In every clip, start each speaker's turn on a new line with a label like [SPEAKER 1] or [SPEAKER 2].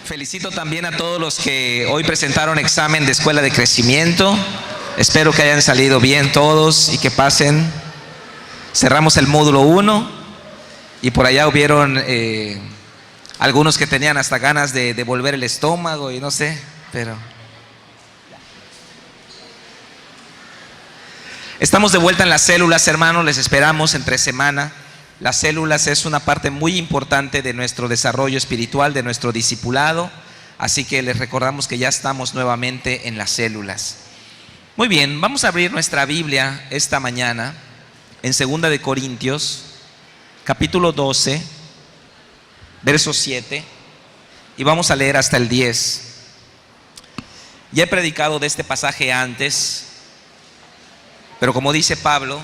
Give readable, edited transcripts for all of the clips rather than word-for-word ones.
[SPEAKER 1] Felicito también a todos los que hoy presentaron examen de escuela de crecimiento. Espero que hayan salido bien todos y que pasen. Cerramos el módulo 1 y por allá hubieron algunos que tenían hasta ganas de devolver el estómago y no sé, pero... Estamos de vuelta en las células, hermanos, les esperamos entre semana. Las células es una parte muy importante de nuestro desarrollo espiritual, de nuestro discipulado, así que les recordamos que ya estamos nuevamente en las células. Muy bien, vamos a abrir nuestra Biblia esta mañana en 2 de Corintios, capítulo 12, verso 7, y vamos a leer hasta el 10. Ya he predicado de este pasaje antes, pero como dice Pablo,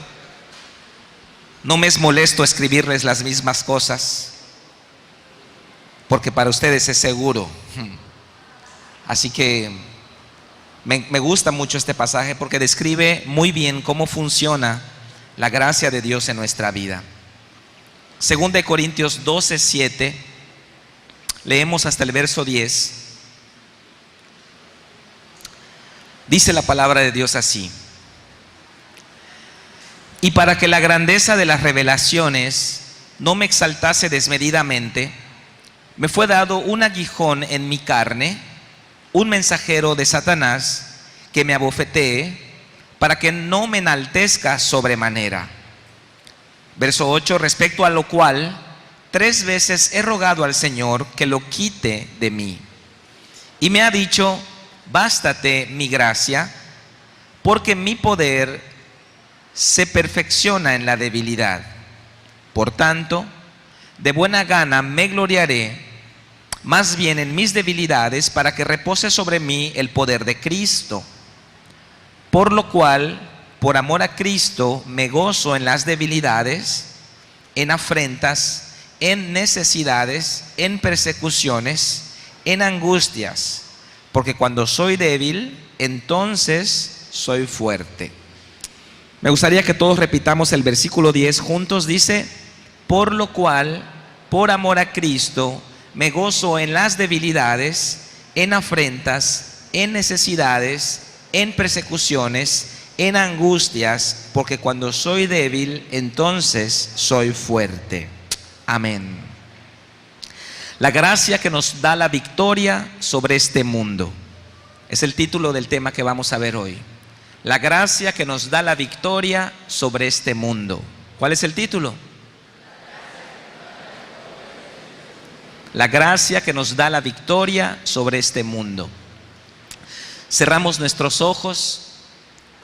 [SPEAKER 1] no me es molesto escribirles las mismas cosas, porque para ustedes es seguro. Así que me gusta mucho este pasaje porque describe muy bien cómo funciona la gracia de Dios en nuestra vida. 2 de Corintios 12, 7, leemos hasta el verso 10. Dice la palabra de Dios así: y para que la grandeza de las revelaciones no me exaltase desmedidamente, me fue dado un aguijón en mi carne, un mensajero de Satanás que me abofetee, para que no me enaltezca sobremanera. Verso 8, respecto a lo cual 3 veces he rogado al Señor que lo quite de mí. Y me ha dicho: bástate mi gracia, porque mi poder se perfecciona en la debilidad. Por tanto, de buena gana me gloriaré más bien en mis debilidades, para que repose sobre mí el poder de Cristo. Por lo cual, por amor a Cristo, me gozo en las debilidades, en afrentas, en necesidades, en persecuciones, en angustias, porque cuando soy débil, entonces soy fuerte. Me gustaría que todos repitamos el versículo 10 juntos. Dice: por lo cual, por amor a Cristo, me gozo en las debilidades, en afrentas, en necesidades, en persecuciones, en angustias, porque cuando soy débil, entonces soy fuerte. Amén. La gracia que nos da la victoria sobre este mundo es el título del tema que vamos a ver hoy. La gracia que nos da la victoria sobre este mundo. ¿Cuál es el título? La gracia que nos da la victoria sobre este mundo. Cerramos nuestros ojos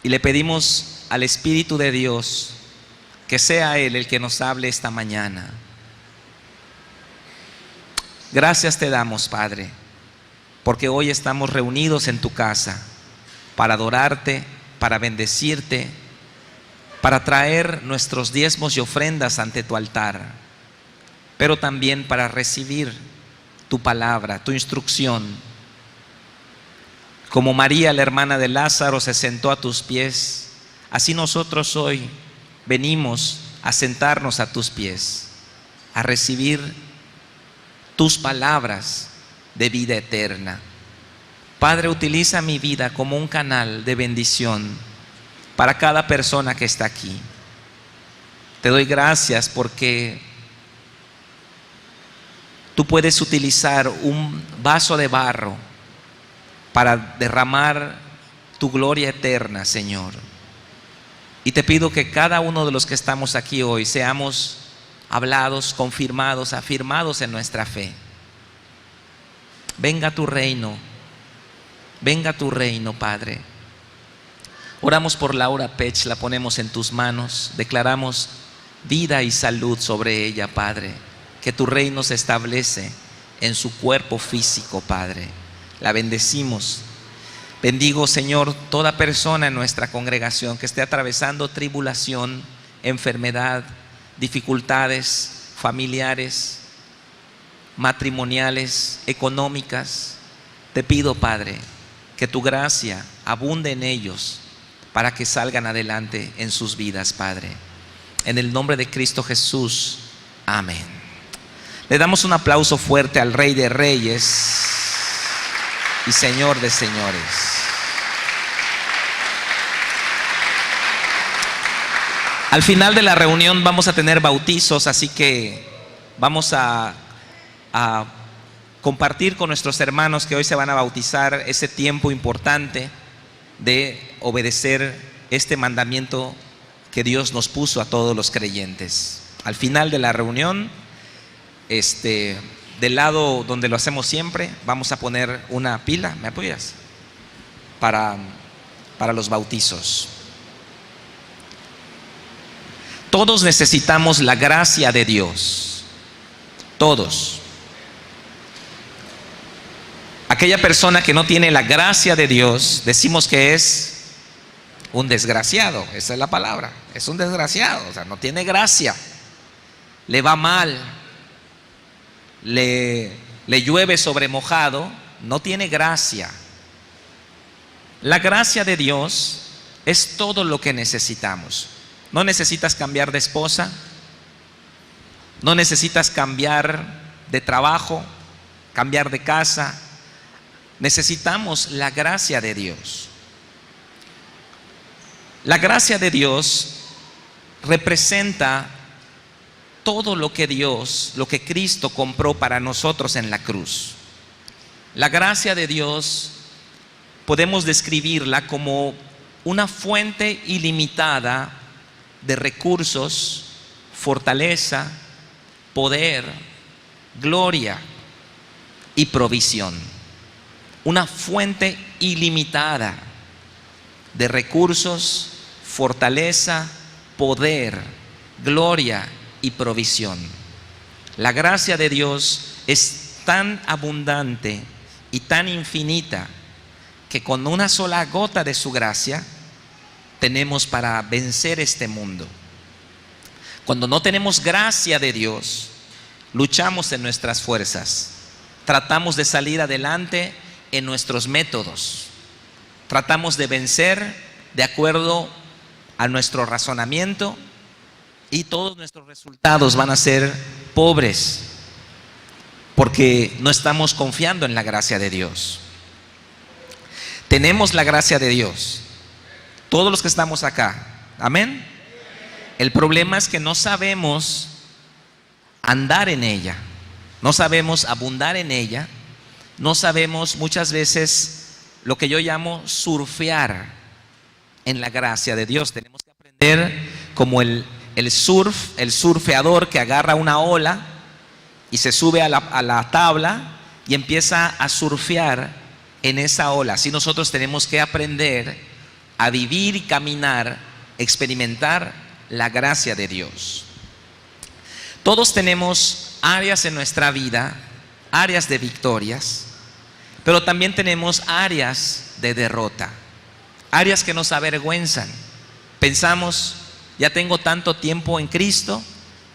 [SPEAKER 1] y le pedimos al Espíritu de Dios que sea Él el que nos hable esta mañana. Gracias te damos, Padre, porque hoy estamos reunidos en tu casa para adorarte, para bendecirte, para traer nuestros diezmos y ofrendas ante tu altar, pero también para recibir tu palabra, tu instrucción. Como María, la hermana de Lázaro, se sentó a tus pies, así nosotros hoy venimos a sentarnos a tus pies, a recibir tus palabras de vida eterna. Padre, utiliza mi vida como un canal de bendición para cada persona que está aquí. Te doy gracias porque tú puedes utilizar un vaso de barro para derramar tu gloria eterna, Señor. Y te pido que cada uno de los que estamos aquí hoy seamos hablados, confirmados, afirmados en nuestra fe. Venga tu reino. Venga tu reino, Padre. Oramos por Laura Pech, la ponemos en tus manos. Declaramos vida y salud sobre ella, Padre. Que tu reino se establece en su cuerpo físico, Padre. La bendecimos. Bendigo, Señor, toda persona en nuestra congregación que esté atravesando tribulación, enfermedad, dificultades familiares, matrimoniales, económicas. Te pido, Padre, que tu gracia abunde en ellos para que salgan adelante en sus vidas, Padre. En el nombre de Cristo Jesús. Amén. Le damos un aplauso fuerte al Rey de Reyes. y Señor de señores. Al final de la reunión vamos a tener bautizos, así que vamos a compartir con nuestros hermanos que hoy se van a bautizar ese tiempo importante de obedecer este mandamiento que Dios nos puso a todos los creyentes. Al final de la reunión, del lado donde lo hacemos siempre, vamos a poner una pila, ¿me apoyas? Para los bautizos. Todos necesitamos la gracia de Dios. Todos. Aquella persona que no tiene la gracia de Dios, decimos que es un desgraciado. Esa es la palabra. Es un desgraciado, o sea, no tiene gracia. Le va mal. Le llueve sobre mojado. No tiene gracia. La gracia de Dios es todo lo que necesitamos. No necesitas cambiar de esposa, no necesitas cambiar de trabajo, cambiar de casa. Necesitamos la gracia de Dios. La gracia de Dios representa todo lo que Dios, lo que Cristo compró para nosotros en la cruz. La gracia de Dios podemos describirla como una fuente ilimitada de recursos, fortaleza, poder, gloria y provisión. Una fuente ilimitada de recursos, fortaleza, poder, gloria y provisión. La gracia de Dios es tan abundante y tan infinita que con una sola gota de su gracia tenemos para vencer este mundo. Cuando no tenemos gracia de Dios, luchamos en nuestras fuerzas, tratamos de salir adelante en nuestros métodos, tratamos de vencer de acuerdo a nuestro razonamiento y todos nuestros resultados van a ser pobres porque no estamos confiando en la gracia de Dios. Tenemos la gracia de Dios, todos los que estamos acá, amén. El problema es que no sabemos andar en ella, no sabemos abundar en ella, no sabemos muchas veces lo que yo llamo surfear en la gracia de Dios. Tenemos que aprender como el surfeador que agarra una ola y se sube a la tabla y empieza a surfear en esa ola. Así nosotros tenemos que aprender a vivir y caminar, experimentar la gracia de Dios. Todos tenemos áreas en nuestra vida, áreas de victorias, pero también tenemos áreas de derrota, áreas que nos avergüenzan. Pensamos, ya tengo tanto tiempo en Cristo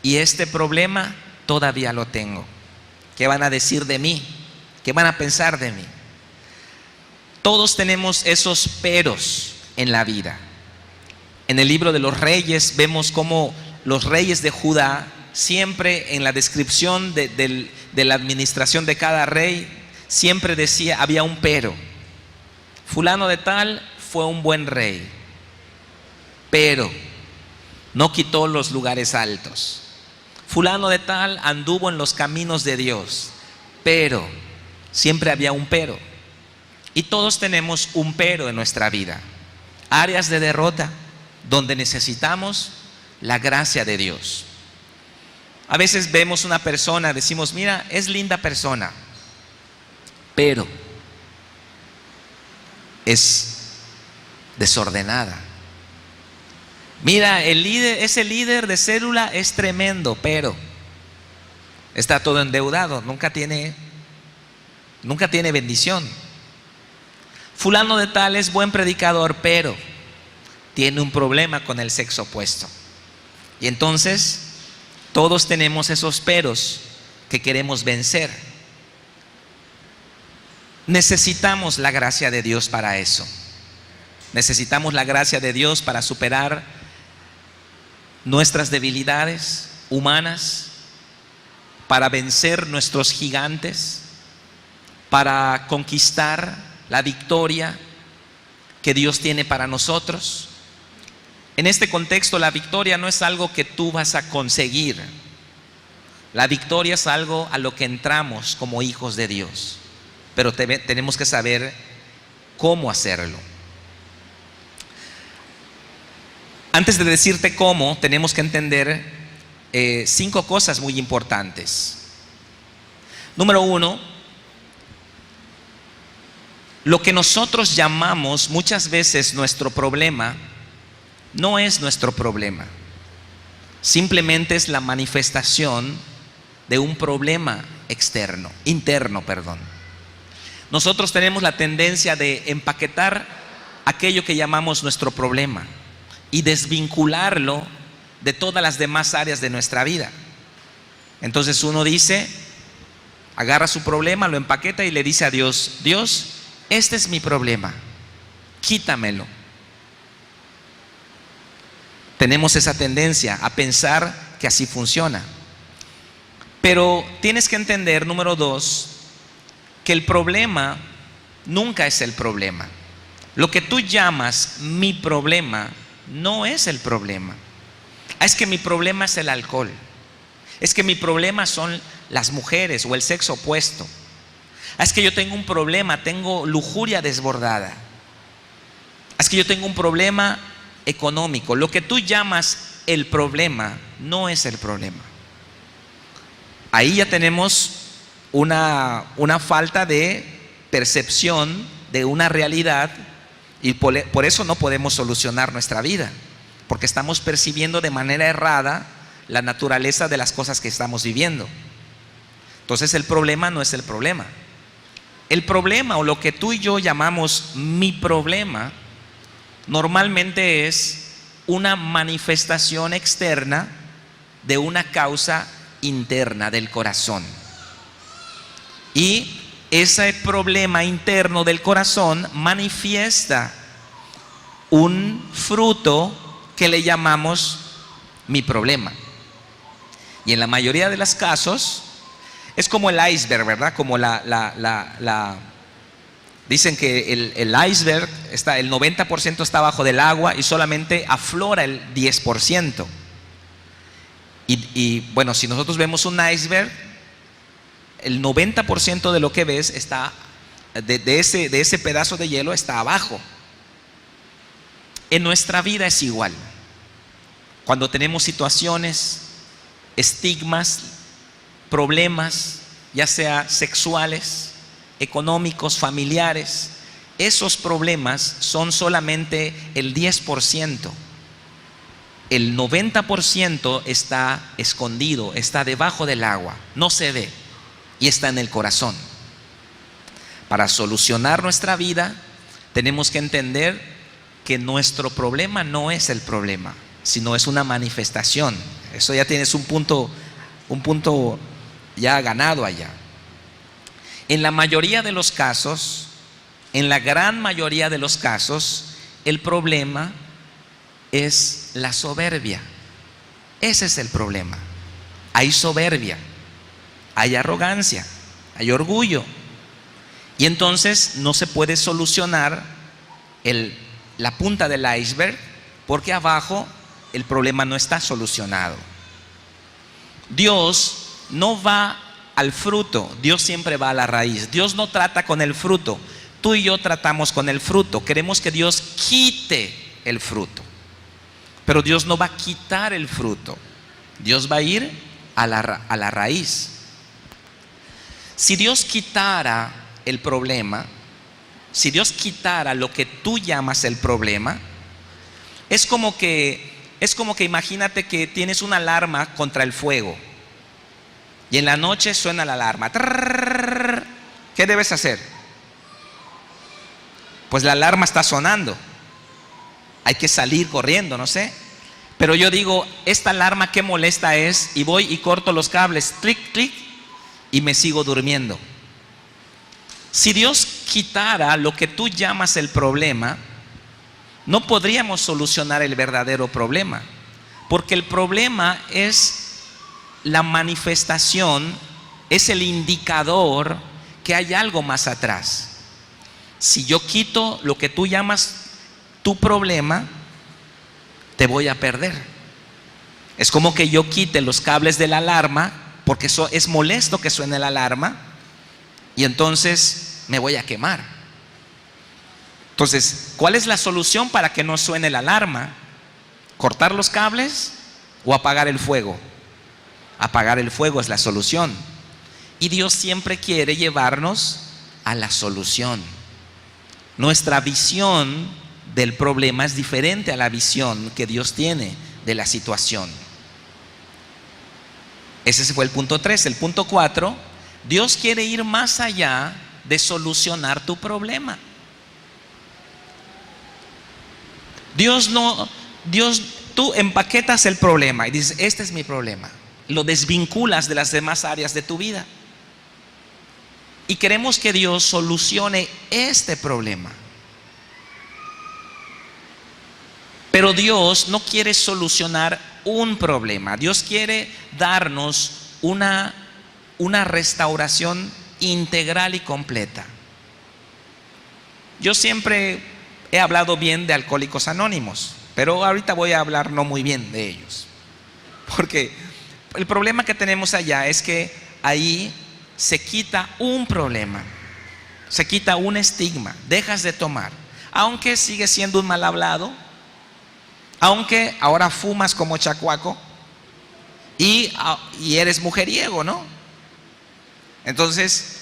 [SPEAKER 1] y este problema todavía lo tengo. ¿Qué van a decir de mí? ¿Qué van a pensar de mí? Todos tenemos esos peros en la vida. En el libro de los Reyes vemos cómo los reyes de Judá, siempre en la descripción de la administración de cada rey, siempre decía, había un pero. Fulano de tal fue un buen rey, pero no quitó los lugares altos. Fulano de tal anduvo en los caminos de Dios, pero siempre había un pero. Y todos tenemos un pero en nuestra vida, áreas de derrota donde necesitamos la gracia de Dios. A veces vemos una persona, decimos, mira, es linda persona, pero es desordenada. Mira, ese líder de célula es tremendo, pero está todo endeudado, nunca tiene bendición. Fulano de tal es buen predicador, pero tiene un problema con el sexo opuesto. Y entonces todos tenemos esos peros que queremos vencer. Necesitamos la gracia de Dios para eso. Necesitamos la gracia de Dios para superar nuestras debilidades humanas, para vencer nuestros gigantes. para conquistar la victoria que Dios tiene para nosotros. En este contexto, la victoria no es algo que tú vas a conseguir. La victoria es algo a lo que entramos como hijos de Dios, pero tenemos que saber cómo hacerlo. Antes de decirte cómo, tenemos que entender 5 cosas muy importantes. Número 1, lo que nosotros llamamos muchas veces nuestro problema no es nuestro problema. Simplemente es la manifestación de un problema interno. Nosotros tenemos la tendencia de empaquetar aquello que llamamos nuestro problema y desvincularlo de todas las demás áreas de nuestra vida. Entonces uno dice, agarra su problema, lo empaqueta y le dice a Dios: Dios, este es mi problema, quítamelo. Tenemos esa tendencia a pensar que así funciona. Pero tienes que entender, número 2, que el problema nunca es el problema. Lo que tú llamas mi problema no es el problema. Es que mi problema es el alcohol. Es que mi problema son las mujeres o el sexo opuesto. Es que yo tengo un problema, tengo lujuria desbordada. Es que yo tengo un problema económico. Lo que tú llamas el problema no es el problema. Ahí ya tenemos una falta de percepción de una realidad, y por eso no podemos solucionar nuestra vida, porque estamos percibiendo de manera errada la naturaleza de las cosas que estamos viviendo. Entonces el problema no es el problema. El problema, o lo que tú y yo llamamos mi problema, normalmente es una manifestación externa de una causa interna del corazón. Y ese problema interno del corazón manifiesta un fruto que le llamamos mi problema. Y en la mayoría de los casos es como el iceberg, ¿verdad? Como dicen que el iceberg está, el 90% está bajo del agua y solamente aflora el 10%. Y bueno, si nosotros vemos un iceberg, el 90% de lo que ves está de ese pedazo de hielo está abajo. En nuestra vida es igual. Cuando tenemos situaciones, estigmas, problemas, ya sea sexuales, económicos, familiares, esos problemas son solamente el 10%. El 90% está escondido, está debajo del agua, no se ve y está en el corazón. Para solucionar nuestra vida, tenemos que entender que nuestro problema no es el problema, sino es una manifestación. Eso ya tienes un punto ya ganado allá. En la mayoría de los casos, en la gran mayoría de los casos, el problema es la soberbia. Ese es el problema. Hay soberbia, hay arrogancia, hay orgullo. Y entonces no se puede solucionar la punta del iceberg, porque abajo el problema no está solucionado. Dios no va al fruto, Dios siempre va a la raíz. Dios no trata con el fruto. Tú y yo tratamos con el fruto. Queremos que Dios quite el fruto, pero Dios no va a quitar el fruto. Dios va a ir a la raíz. Si Dios quitara el problema, si Dios quitara lo que tú llamas el problema, es como que imagínate que tienes una alarma contra el fuego y en la noche suena la alarma. ¿Qué debes hacer? Pues la alarma está sonando, hay que salir corriendo, no sé. Pero yo digo, esta alarma qué molesta es, y voy y corto los cables, clic, clic, y me sigo durmiendo. Si Dios quitara lo que tú llamas el problema, no podríamos solucionar el verdadero problema, porque el problema es la manifestación, es el indicador que hay algo más atrás. Si yo quito lo que tú llamas tu problema, te voy a perder. Es como que yo quite los cables de la alarma, porque eso es molesto que suene la alarma, y entonces me voy a quemar. Entonces, ¿cuál es la solución para que no suene la alarma? ¿Cortar los cables o apagar el fuego? Apagar el fuego es la solución. Y Dios siempre quiere llevarnos a la solución. Nuestra visión del problema es diferente a la visión que Dios tiene de la situación. Ese fue el punto 3. El punto 4, Dios quiere ir más allá de solucionar tu problema. Tú empaquetas el problema y dices, este es mi problema. Lo desvinculas de las demás áreas de tu vida. Y queremos que Dios solucione este problema. Pero Dios no quiere solucionar un problema. Dios quiere darnos una restauración integral y completa. Yo siempre he hablado bien de Alcohólicos Anónimos, pero ahorita voy a hablar no muy bien de ellos. Porque el problema que tenemos allá es que ahí se quita un problema, se quita un estigma, dejas de tomar, aunque sigues siendo un mal hablado, aunque ahora fumas como chacuaco y eres mujeriego, ¿no? Entonces,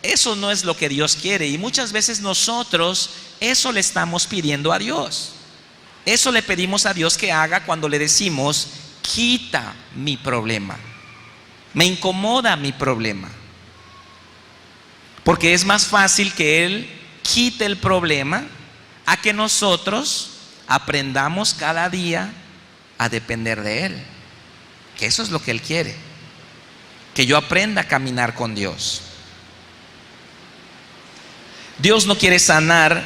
[SPEAKER 1] eso no es lo que Dios quiere, y muchas veces nosotros eso le estamos pidiendo a Dios. Eso le pedimos a Dios que haga cuando le decimos, quita mi problema, me incomoda mi problema. Porque es más fácil que Él quite el problema a que nosotros aprendamos cada día a depender de Él. Que eso es lo que Él quiere, que yo aprenda a caminar con Dios. Dios no quiere sanar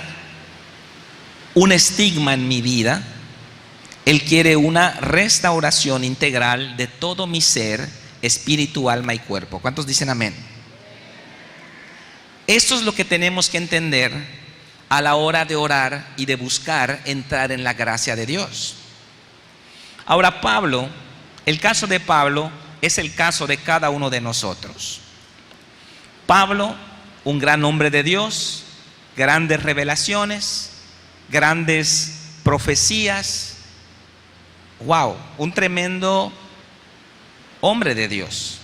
[SPEAKER 1] un estigma en mi vida. Él quiere una restauración integral de todo mi ser, espíritu, alma y cuerpo. ¿Cuántos dicen amén? Esto es lo que tenemos que entender a la hora de orar y de buscar entrar en la gracia de Dios. Ahora, Pablo, el caso de Pablo es el caso de cada uno de nosotros. Pablo, un gran hombre de Dios, grandes revelaciones, grandes profecías. Wow, un tremendo hombre de Dios.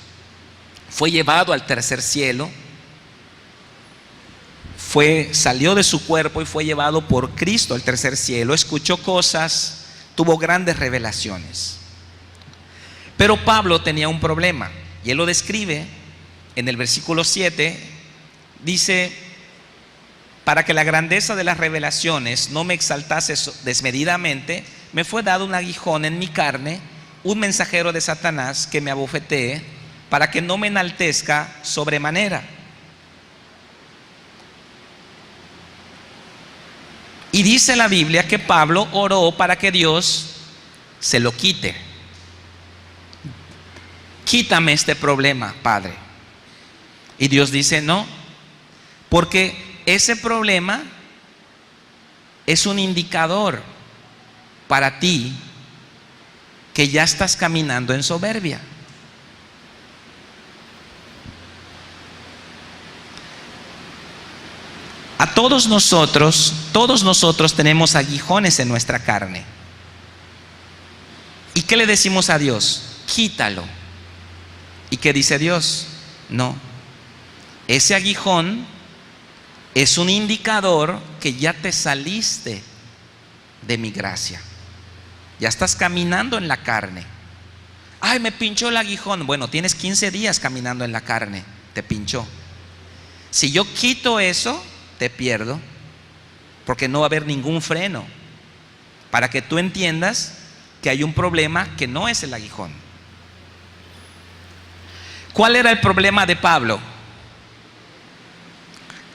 [SPEAKER 1] Fue llevado al tercer cielo. Salió de su cuerpo y fue llevado por Cristo al tercer cielo. Escuchó cosas, tuvo grandes revelaciones. Pero Pablo tenía un problema, y él lo describe en el versículo 7. Dice: para que la grandeza de las revelaciones no me exaltase desmedidamente, me fue dado un aguijón en mi carne, un mensajero de Satanás que me abofetee, para que no me enaltezca sobremanera. Y dice la Biblia que Pablo oró para que Dios se lo quite. Quítame este problema, Padre. Y Dios dice: no, porque ese problema es un indicador para ti que ya estás caminando en soberbia. A todos nosotros tenemos aguijones en nuestra carne. ¿Y qué le decimos a Dios? Quítalo. ¿Y qué dice Dios? No. Ese aguijón es un indicador que ya te saliste de mi gracia. Ya estás caminando en la carne. Ay, me pinchó el aguijón. Bueno, tienes 15 días caminando en la carne. Te pinchó. Si yo quito eso, te pierdo, porque no va a haber ningún freno para que tú entiendas que hay un problema que no es el aguijón. ¿Cuál era el problema de Pablo?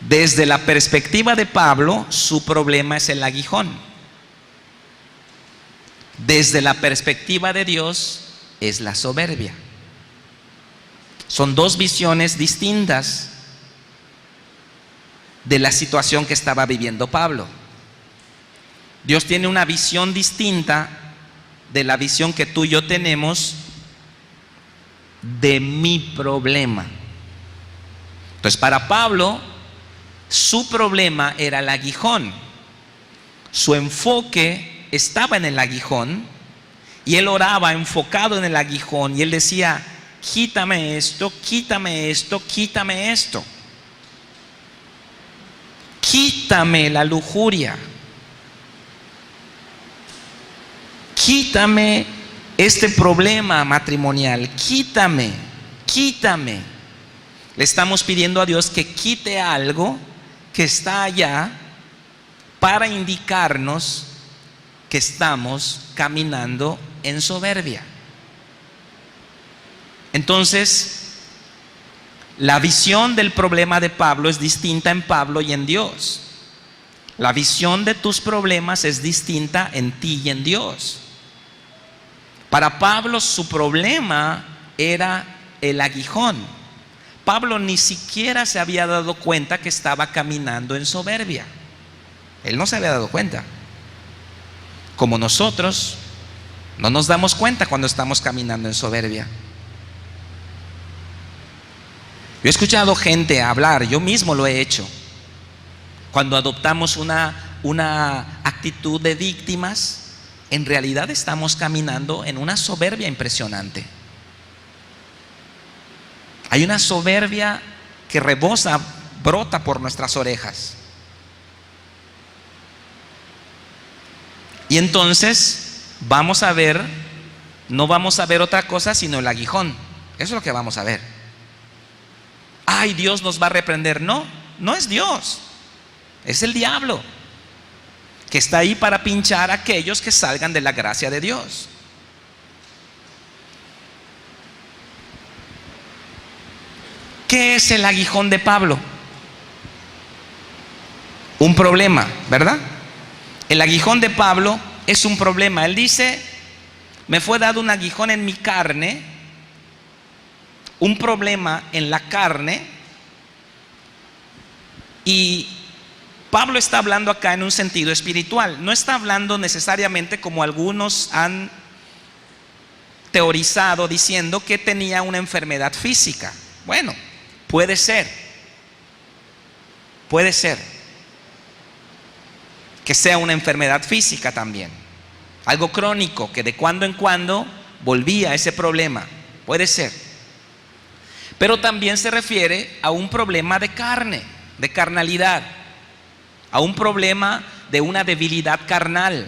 [SPEAKER 1] Desde la perspectiva de Pablo, su problema es el aguijón. Desde la perspectiva de Dios, es la soberbia. Son dos visiones distintas. de la situación que estaba viviendo Pablo. Dios tiene una visión distinta de la visión que tú y yo tenemos de mi problema. Entonces, para Pablo, su problema era el aguijón. Su enfoque estaba en el aguijón y él oraba enfocado en el aguijón y él decía: quítame esto, quítame esto, quítame esto. Quítame la lujuria. Quítame este problema matrimonial. Quítame, quítame. Le estamos pidiendo a Dios que quite algo que está allá para indicarnos que estamos caminando en soberbia. Entonces, la visión del problema de Pablo es distinta en Pablo y en Dios. La visión de tus problemas es distinta en ti y en Dios. Para Pablo, su problema era el aguijón. Pablo ni siquiera se había dado cuenta que estaba caminando en soberbia. Él no se había dado cuenta. Como nosotros no nos damos cuenta cuando estamos caminando en soberbia. Yo he escuchado gente hablar, yo mismo lo he hecho. Cuando adoptamos una actitud de víctimas, en realidad estamos caminando en una soberbia impresionante. Hay una soberbia que rebosa, brota por nuestras orejas. Y entonces vamos a ver, no vamos a ver otra cosa sino el aguijón. Eso es lo que vamos a ver. Ay, Dios nos va a reprender. No, no es Dios, es el diablo, que está ahí para pinchar a aquellos que salgan de la gracia de Dios. ¿Qué es el aguijón de Pablo? Un problema, ¿verdad? El aguijón de Pablo es un problema. Él dice: me fue dado un aguijón en mi carne, un problema en la carne. Y Pablo está hablando acá en un sentido espiritual. No está hablando necesariamente como algunos han teorizado, diciendo que tenía una enfermedad física. Bueno, puede ser que sea una enfermedad física también, algo crónico que de cuando en cuando volvía a ese problema. Puede ser. Pero también se refiere a un problema de carne, de carnalidad, a un problema de una debilidad carnal,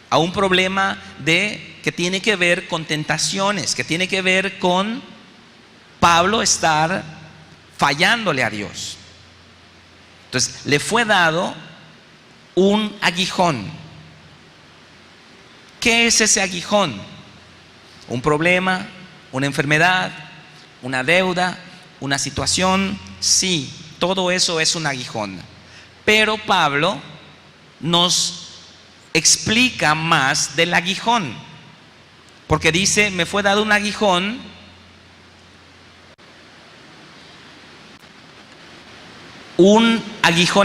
[SPEAKER 1] a un problema que tiene que ver con tentaciones, que tiene que ver con Pablo estar fallándole a Dios. Entonces le fue dado un aguijón. ¿Qué es ese aguijón? Un problema, una enfermedad, una deuda, una situación. Sí, todo eso es un aguijón. Pero Pablo nos explica más del aguijón, porque dice: me fue dado un aguijón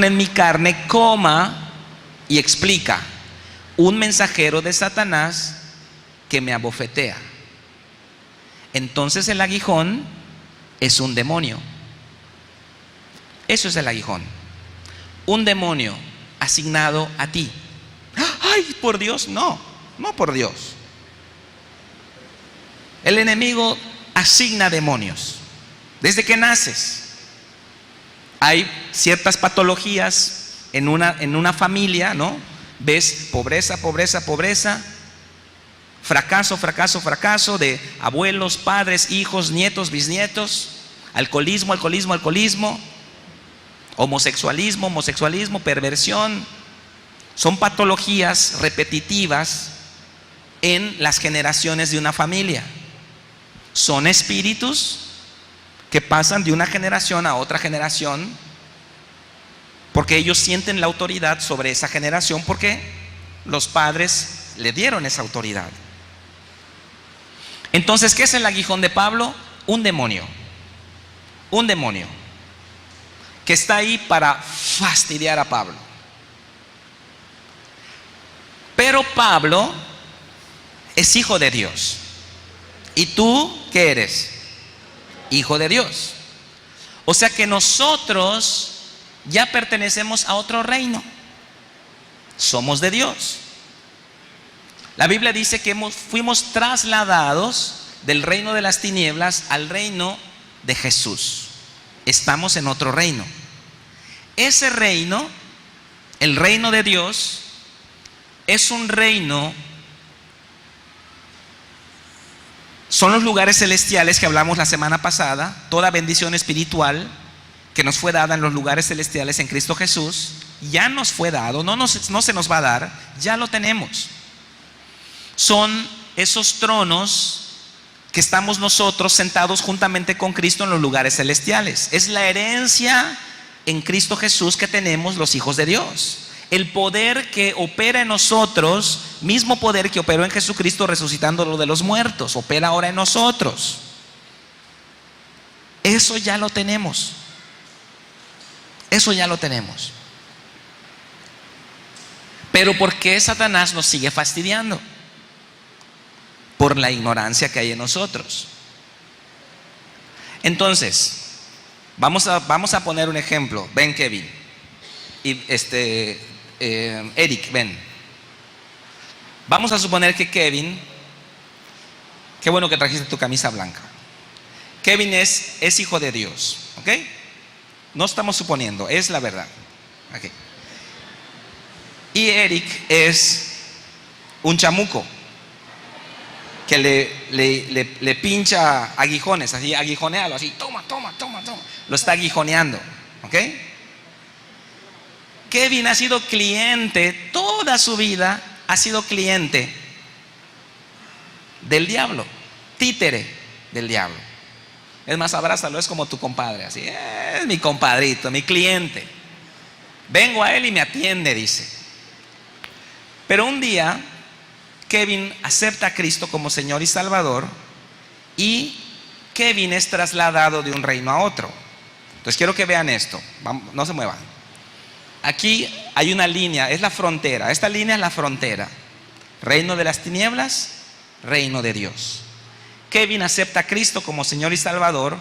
[SPEAKER 1] en mi carne, y explica: un mensajero de Satanás que me abofetea. Entonces el aguijón es un demonio. Eso es el aguijón. Un demonio asignado a ti. Ay, por Dios, no por Dios. El enemigo asigna demonios desde que naces. Hay ciertas patologías en una familia, ¿no? Ves pobreza, pobreza, pobreza, fracaso, fracaso, fracaso de abuelos, padres, hijos, nietos, bisnietos, alcoholismo, alcoholismo, alcoholismo, homosexualismo, homosexualismo, perversión. Son patologías repetitivas en las generaciones de una familia. Son espíritus que pasan de una generación a otra generación, porque ellos sienten la autoridad sobre esa generación, porque los padres le dieron esa autoridad. Entonces, ¿qué es el aguijón de Pablo? Un demonio. Un demonio que está ahí para fastidiar a Pablo. Pero Pablo es hijo de Dios. ¿Y tú qué eres? Hijo de Dios. O sea que nosotros ya pertenecemos a otro reino. Somos de Dios. La Biblia dice que fuimos trasladados del reino de las tinieblas al reino de Jesús. Estamos en otro reino. Ese reino, el reino de Dios, es un reino, son los lugares celestiales que hablamos la semana pasada, toda bendición espiritual que nos fue dada en los lugares celestiales en Cristo Jesús, ya nos fue dado, no se nos va a dar, ya lo tenemos. Son esos tronos que estamos nosotros sentados juntamente con Cristo en los lugares celestiales. Es la herencia en Cristo Jesús que tenemos los hijos de Dios. El poder que opera en nosotros, mismo poder que operó en Jesucristo resucitándolo de los muertos, opera ahora en nosotros. Eso ya lo tenemos. Eso ya lo tenemos. Pero ¿por qué Satanás nos sigue fastidiando? Por la ignorancia que hay en nosotros. Entonces, vamos a poner un ejemplo. Ven, Kevin. Y Eric, ven. Vamos a suponer que Kevin, qué bueno que trajiste tu camisa blanca. Kevin es hijo de Dios, ¿ok? No estamos suponiendo, es la verdad. Okay. Y Eric es un chamuco que le pincha aguijones, así, aguijonealo, así, toma. Lo está aguijoneando, ¿ok? Kevin ha sido cliente, toda su vida ha sido cliente del diablo, títere del diablo. Es más, abrázalo, es como tu compadre, así, es mi compadrito, mi cliente. Vengo a él y me atiende, dice. Pero un día, Kevin acepta a Cristo como Señor y Salvador y Kevin es trasladado de un reino a otro. Entonces quiero que vean esto, no se muevan. Aquí hay una línea, es la frontera. Esta línea es la frontera. Reino de las tinieblas, reino de Dios. Kevin acepta a Cristo como Señor y Salvador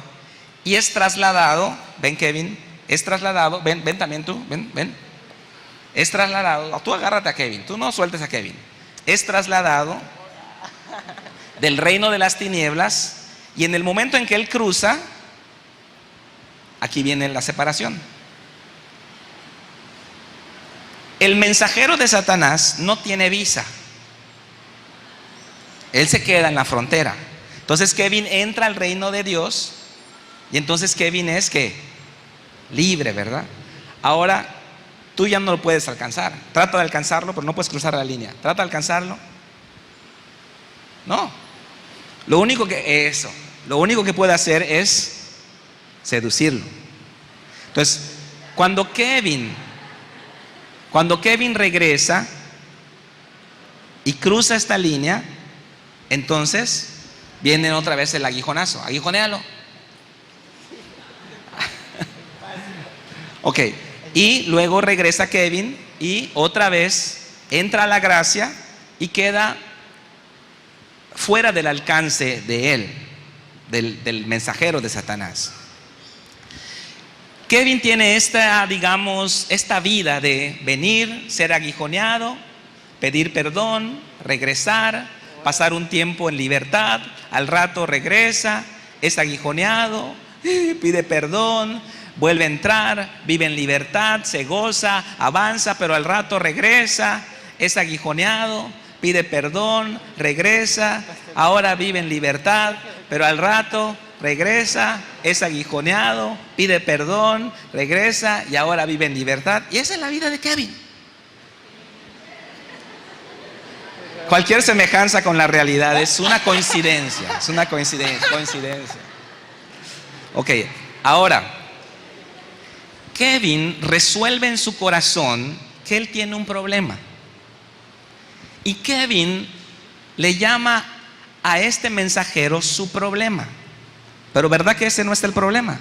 [SPEAKER 1] y es trasladado. Ven, Kevin, es trasladado. Ven también tú, ven. Es trasladado. Tú agárrate a Kevin, tú no sueltes a Kevin. Es trasladado del reino de las tinieblas y en el momento en que él cruza, aquí viene la separación. El mensajero de Satanás no tiene visa. Él se queda en la frontera. Entonces Kevin entra al reino de Dios y entonces Kevin es ¿qué? Libre, ¿verdad? Ahora tú ya no lo puedes alcanzar. Trata de alcanzarlo, pero no puedes cruzar la línea. Trata de alcanzarlo. No. Lo único que puede hacer es seducirlo. Entonces, cuando Kevin regresa y cruza esta línea, entonces viene otra vez el aguijonazo. Aguijonéalo. Ok. Y luego regresa Kevin y otra vez entra a la gracia y queda fuera del alcance de él, del mensajero de Satanás. Kevin tiene esta vida de venir, ser aguijoneado, pedir perdón, regresar, pasar un tiempo en libertad, al rato regresa, es aguijoneado, pide perdón, vuelve a entrar, vive en libertad, se goza, avanza, pero al rato regresa, es aguijoneado, pide perdón, regresa, ahora vive en libertad, pero al rato regresa, es aguijoneado, pide perdón, regresa y ahora vive en libertad. Y esa es la vida de Kevin. Cualquier semejanza con la realidad es una coincidencia. Ok, ahora Kevin resuelve en su corazón que él tiene un problema. Y Kevin le llama a este mensajero su problema. Pero ¿verdad que ese no es el problema?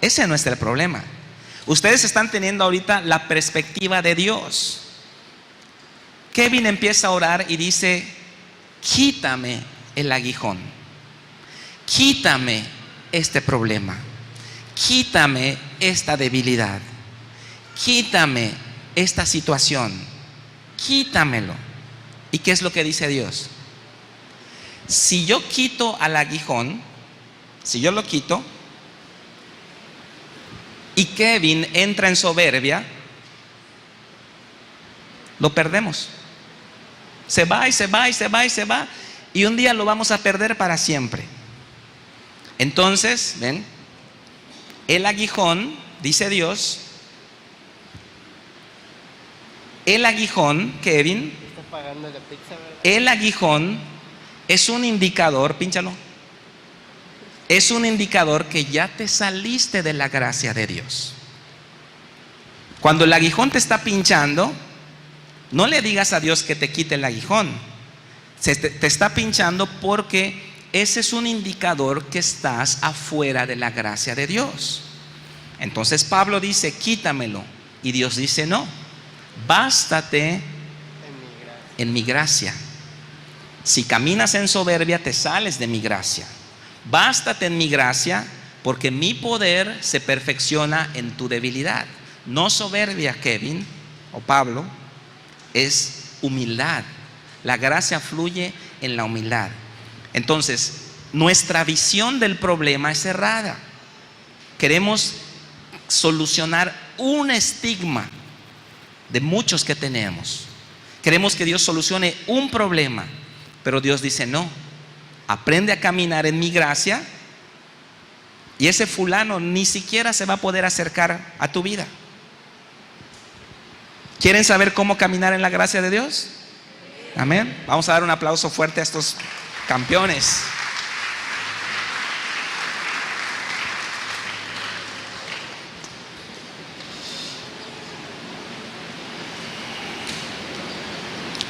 [SPEAKER 1] Ese no es el problema. Ustedes están teniendo ahorita la perspectiva de Dios. Kevin empieza a orar y dice: quítame el aguijón, quítame este problema, quítame esta debilidad, quítame esta situación, quítamelo. ¿Y qué es lo que dice Dios? Si yo quito al aguijón, si yo lo quito y Kevin entra en soberbia, lo perdemos. Se va y se va y se va y se va, y un día lo vamos a perder para siempre. Entonces, ven, el aguijón, dice Dios, el aguijón, Kevin,
[SPEAKER 2] está pagando la pizza, ¿verdad?
[SPEAKER 1] el aguijón es un indicador, pínchalo, es un indicador que ya te saliste de la gracia de Dios. Cuando el aguijón te está pinchando, no le digas a Dios que te quite el aguijón. Te está pinchando porque ese es un indicador que estás afuera de la gracia de Dios. Entonces Pablo dice: quítamelo. Y Dios dice: no, bástate en mi gracia. Si caminas en soberbia, te sales de mi gracia. Bástate en mi gracia, porque mi poder se perfecciona en tu debilidad. No soberbia, Kevin o Pablo, es humildad. La gracia fluye en la humildad. Entonces, nuestra visión del problema es errada. Queremos solucionar un estigma de muchos que tenemos. Queremos que Dios solucione un problema, pero Dios dice: no, aprende a caminar en mi gracia y ese fulano ni siquiera se va a poder acercar a tu vida. ¿Quieren saber cómo caminar en la gracia de Dios? Amén. Vamos a dar un aplauso fuerte a estos campeones.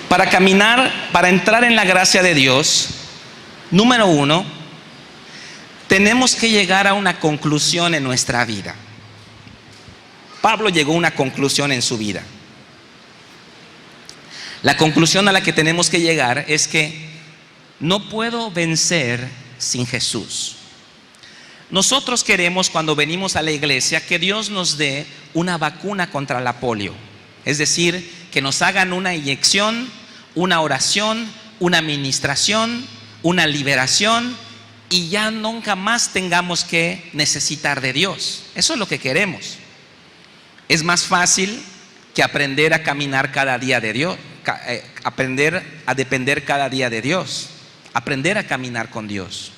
[SPEAKER 1] Para caminar, para entrar en la gracia de Dios, número uno, tenemos que llegar a una conclusión en nuestra vida. Pablo llegó a una conclusión en su vida. La conclusión a la que tenemos que llegar es que no puedo vencer sin Jesús. Nosotros queremos, cuando venimos a la iglesia, que Dios nos dé una vacuna contra la polio. Es decir, que nos hagan una inyección, una oración, una administración, una liberación, y ya nunca más tengamos que necesitar de Dios. Eso es lo que queremos. Es más fácil que aprender a caminar cada día de Dios, aprender a depender cada día de Dios, aprender a caminar con Dios.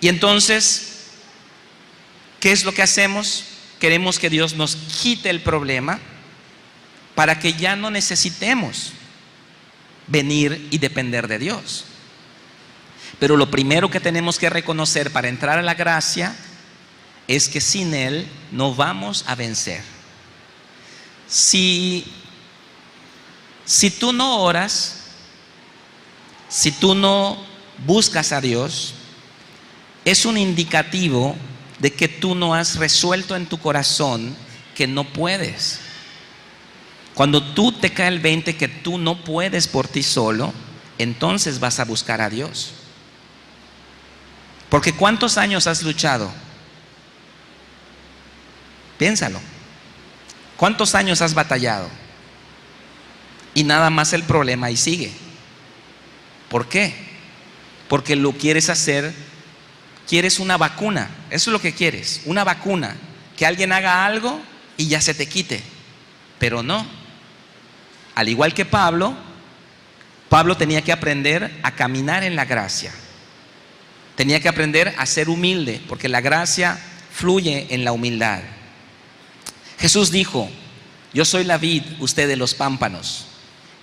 [SPEAKER 1] Y entonces, ¿qué es lo que hacemos? Queremos que Dios nos quite el problema para que ya no necesitemos venir y depender de Dios. Pero lo primero que tenemos que reconocer para entrar a la gracia es que sin Él no vamos a vencer. Si tú no oras, si tú no buscas a Dios, es un indicativo de que tú no has resuelto en tu corazón que no puedes. Cuando tú te cae el 20 que tú no puedes por ti solo, entonces vas a buscar a Dios. Porque ¿cuántos años has luchado? Piénsalo. ¿Cuántos años has batallado? Y nada más el problema ahí sigue. ¿Por qué? Porque lo quieres hacer, quieres una vacuna. Eso es lo que quieres, una vacuna. Que alguien haga algo y ya se te quite. Pero no. Al igual que Pablo tenía que aprender a caminar en la gracia. Tenía que aprender a ser humilde, porque la gracia fluye en la humildad. Jesús dijo: yo soy la vid, ustedes los pámpanos.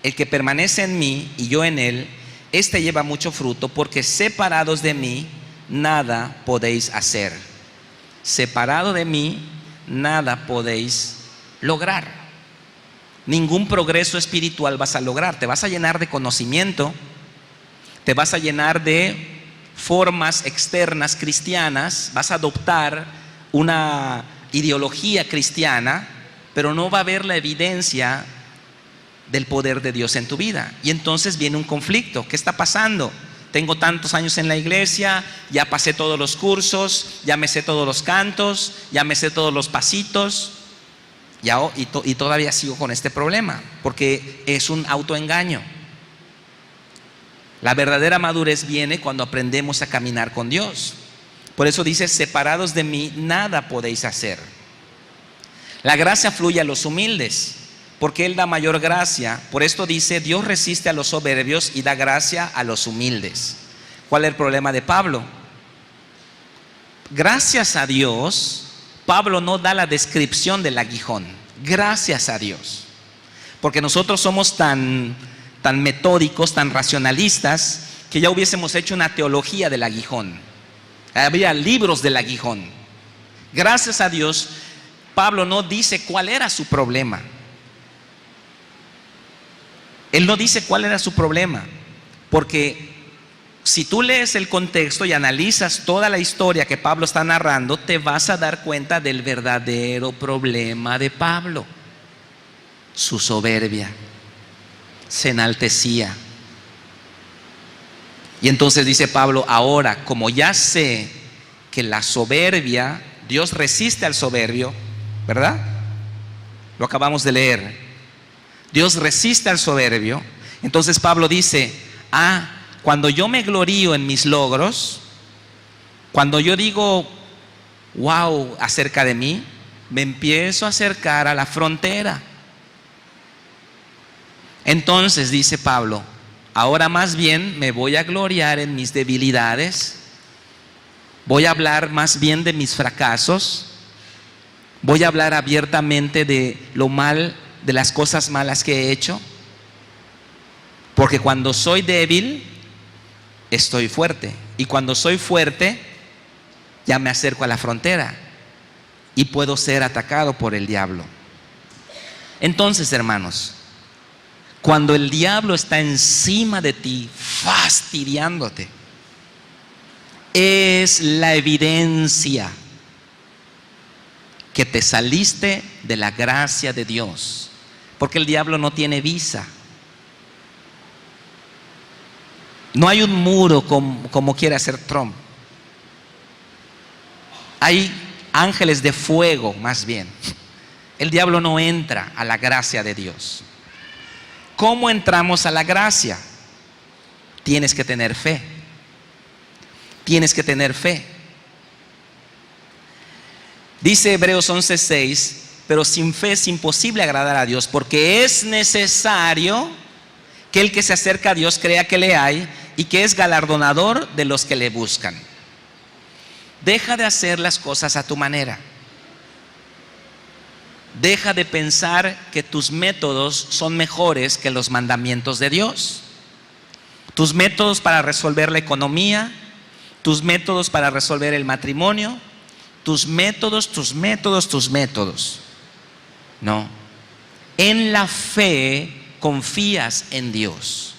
[SPEAKER 1] El que permanece en mí y yo en él, este lleva mucho fruto, porque separados de mí nada podéis hacer. Separado de mí nada podéis lograr. Ningún progreso espiritual vas a lograr. Te vas a llenar de conocimiento, te vas a llenar de formas externas cristianas, vas a adoptar una ideología cristiana, pero no va a haber la evidencia del poder de Dios en tu vida. Y entonces viene un conflicto. ¿Qué está pasando? Tengo tantos años en la iglesia, ya pasé todos los cursos, ya me sé todos los cantos, ya me sé todos los pasitos, y todavía sigo con este problema, porque es un autoengaño. La verdadera madurez viene cuando aprendemos a caminar con Dios. Por eso dice: separados de mí nada podéis hacer. La gracia fluye a los humildes, porque Él da mayor gracia. Por esto dice: Dios resiste a los soberbios y da gracia a los humildes. ¿Cuál es el problema de Pablo? Gracias a Dios, Pablo no da la descripción del aguijón. Gracias a Dios. Porque nosotros somos tan metódicos, tan racionalistas, que ya hubiésemos hecho una teología del aguijón. Había libros del aguijón. Gracias a Dios, Pablo no dice cuál era su problema. Él no dice cuál era su problema, porque si tú lees el contexto y analizas toda la historia que Pablo está narrando, te vas a dar cuenta del verdadero problema de Pablo: su soberbia. Se enaltecía. Y entonces dice Pablo: ahora, como ya sé que la soberbia, Dios resiste al soberbio, ¿verdad? Lo acabamos de leer. Dios resiste al soberbio. Entonces Pablo dice: cuando yo me glorío en mis logros, cuando yo digo wow acerca de mí, me empiezo a acercar a la frontera. Entonces dice Pablo: ahora más bien me voy a gloriar en mis debilidades, voy a hablar más bien de mis fracasos, voy a hablar abiertamente de lo mal, de las cosas malas que he hecho, porque cuando soy débil estoy fuerte, y cuando soy fuerte ya me acerco a la frontera y puedo ser atacado por el diablo. Entonces, hermanos, cuando el diablo está encima de ti, fastidiándote, es la evidencia que te saliste de la gracia de Dios, porque el diablo no tiene visa. No hay un muro como quiere hacer Trump. Hay ángeles de fuego, más bien. El diablo no entra a la gracia de Dios. ¿Cómo entramos a la gracia? Tienes que tener fe. Tienes que tener fe. Dice Hebreos 11:6: pero sin fe es imposible agradar a Dios, porque es necesario que el que se acerca a Dios crea que le hay y que es galardonador de los que le buscan. Deja de hacer las cosas a tu manera. Deja de pensar que tus métodos son mejores que los mandamientos de Dios. Tus métodos para resolver la economía, tus métodos para resolver el matrimonio, tus métodos. No. En la fe confías en Dios.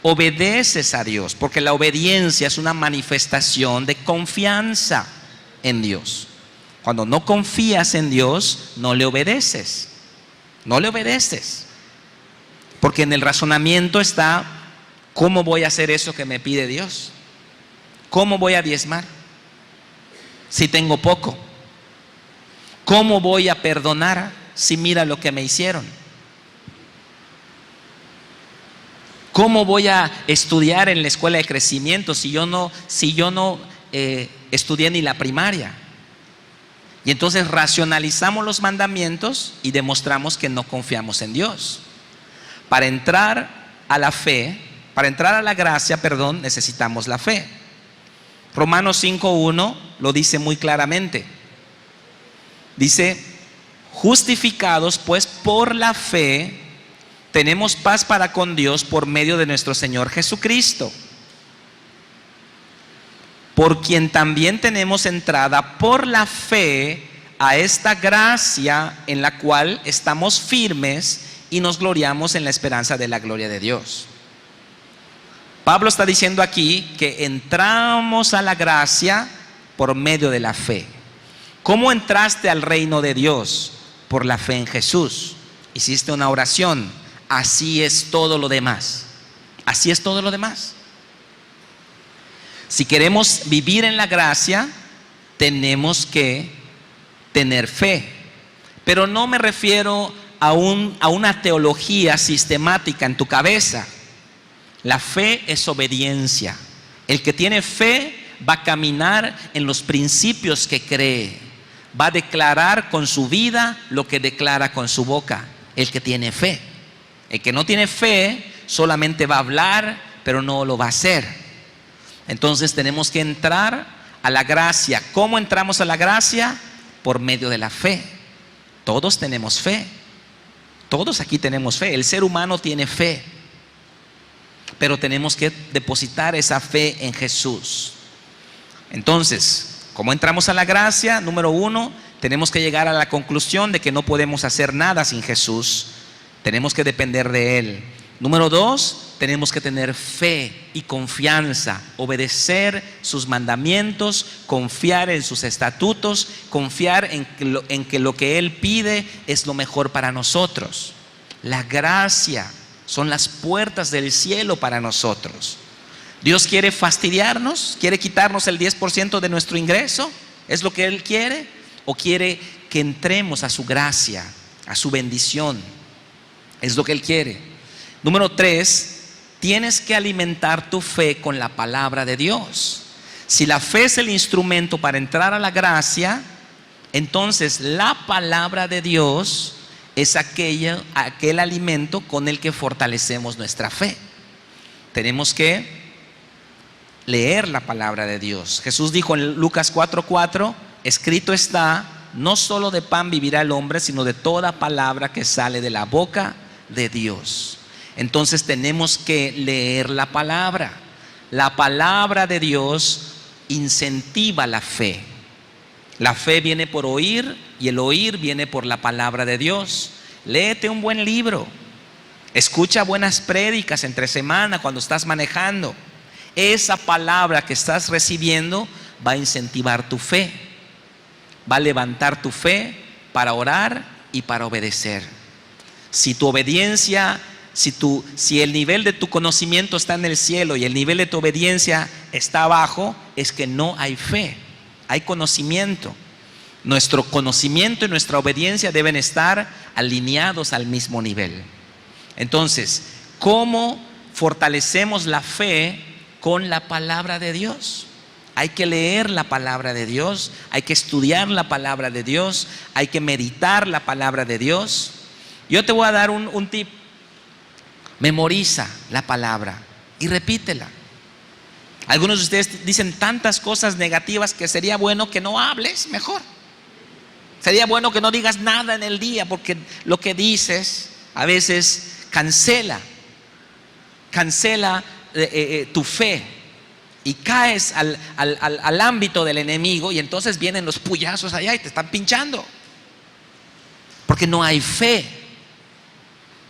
[SPEAKER 1] Obedeces a Dios, porque la obediencia es una manifestación de confianza en Dios. Cuando no confías en Dios, no le obedeces. No le obedeces. Porque en el razonamiento está: ¿cómo voy a hacer eso que me pide Dios? ¿Cómo voy a diezmar si tengo poco? ¿Cómo voy a perdonar si mira lo que me hicieron? ¿Cómo voy a estudiar en la escuela de crecimiento si yo no estudié ni la primaria? Y entonces racionalizamos los mandamientos y demostramos que no confiamos en Dios. Para entrar a la fe, para entrar a la gracia, necesitamos la fe. Romanos 5:1 lo dice muy claramente. Dice: justificados pues por la fe, tenemos paz para con Dios por medio de nuestro Señor Jesucristo, por quien también tenemos entrada por la fe a esta gracia en la cual estamos firmes y nos gloriamos en la esperanza de la gloria de Dios. Pablo está diciendo aquí que entramos a la gracia por medio de la fe. ¿Cómo entraste al reino de Dios? Por la fe en Jesús. Hiciste una oración. Así es todo lo demás. Así es todo lo demás. Si queremos vivir en la gracia, tenemos que tener fe. Pero no me refiero a una teología sistemática en tu cabeza. La fe es obediencia. El que tiene fe va a caminar en los principios que cree. Va a declarar con su vida lo que declara con su boca. El que tiene fe. El que no tiene fe solamente va a hablar, pero no lo va a hacer. Entonces tenemos que entrar a la gracia. ¿Cómo entramos a la gracia? Por medio de la fe. Todos tenemos fe. Todos aquí tenemos fe. El ser humano tiene fe. Pero tenemos que depositar esa fe en Jesús. Entonces, ¿cómo entramos a la gracia? Número 1, tenemos que llegar a la conclusión de que no podemos hacer nada sin Jesús. Tenemos que depender de Él. Número 2, tenemos que tener fe y confianza, obedecer sus mandamientos, confiar en sus estatutos, confiar en que lo que Él pide es lo mejor para nosotros. La gracia son las puertas del cielo para nosotros. Dios quiere fastidiarnos, quiere quitarnos el 10% de nuestro ingreso. ¿Es lo que Él quiere? ¿O quiere que entremos a su gracia, a su bendición? Es lo que Él quiere. Número 3, tienes que alimentar tu fe con la palabra de Dios. Si la fe es el instrumento para entrar a la gracia, entonces la palabra de Dios es aquel alimento con el que fortalecemos nuestra fe. Tenemos que leer la palabra de Dios. Jesús dijo en Lucas 4:4, escrito está, no solo de pan vivirá el hombre, sino de toda palabra que sale de la boca de Dios. Entonces tenemos que leer la palabra. La palabra de Dios incentiva la fe. La fe viene por oír y el oír viene por la palabra de Dios. Léete un buen libro. Escucha buenas prédicas entre semana cuando estás manejando. Esa palabra que estás recibiendo va a incentivar tu fe. Va a levantar tu fe para orar y para obedecer. Si tu obediencia, si el nivel de tu conocimiento está en el cielo y el nivel de tu obediencia está abajo, es que no hay fe, hay conocimiento. Nuestro conocimiento y nuestra obediencia deben estar alineados al mismo nivel. Entonces, ¿cómo fortalecemos la fe? Con la palabra de Dios. Hay que leer la palabra de Dios, hay que estudiar la palabra de Dios, hay que meditar la palabra de Dios. Yo te voy a dar un tip. Memoriza la palabra y repítela. Algunos de ustedes dicen tantas cosas negativas que sería bueno que no hables mejor. Sería bueno que no digas nada en el día, porque lo que dices a veces cancela tu fe y caes al ámbito del enemigo, y entonces vienen los puyazos allá y te están pinchando, porque no hay fe,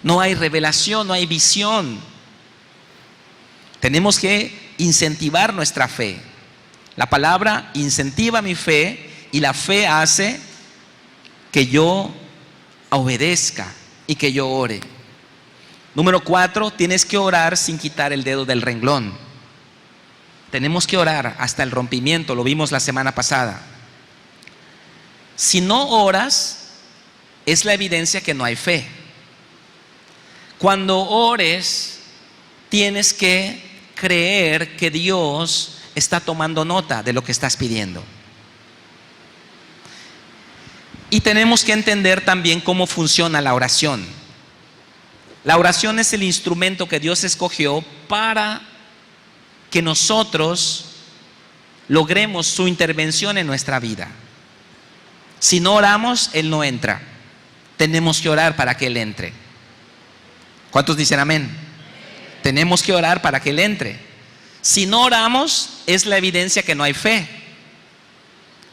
[SPEAKER 1] no hay revelación, no hay visión. Tenemos que incentivar nuestra fe. La palabra incentiva mi fe y la fe hace que yo obedezca y que yo ore. Número 4, tienes que orar sin quitar el dedo del renglón. Tenemos que orar hasta el rompimiento, lo vimos la semana pasada. Si no oras, es la evidencia que no hay fe. Cuando ores, tienes que creer que Dios está tomando nota de lo que estás pidiendo. Y tenemos que entender también cómo funciona la oración. La oración es el instrumento que Dios escogió para que nosotros logremos su intervención en nuestra vida. Si no oramos, Él no entra. Tenemos que orar para que Él entre. ¿Cuántos dicen amén? Tenemos que orar para que Él entre. Si no oramos, es la evidencia que no hay fe.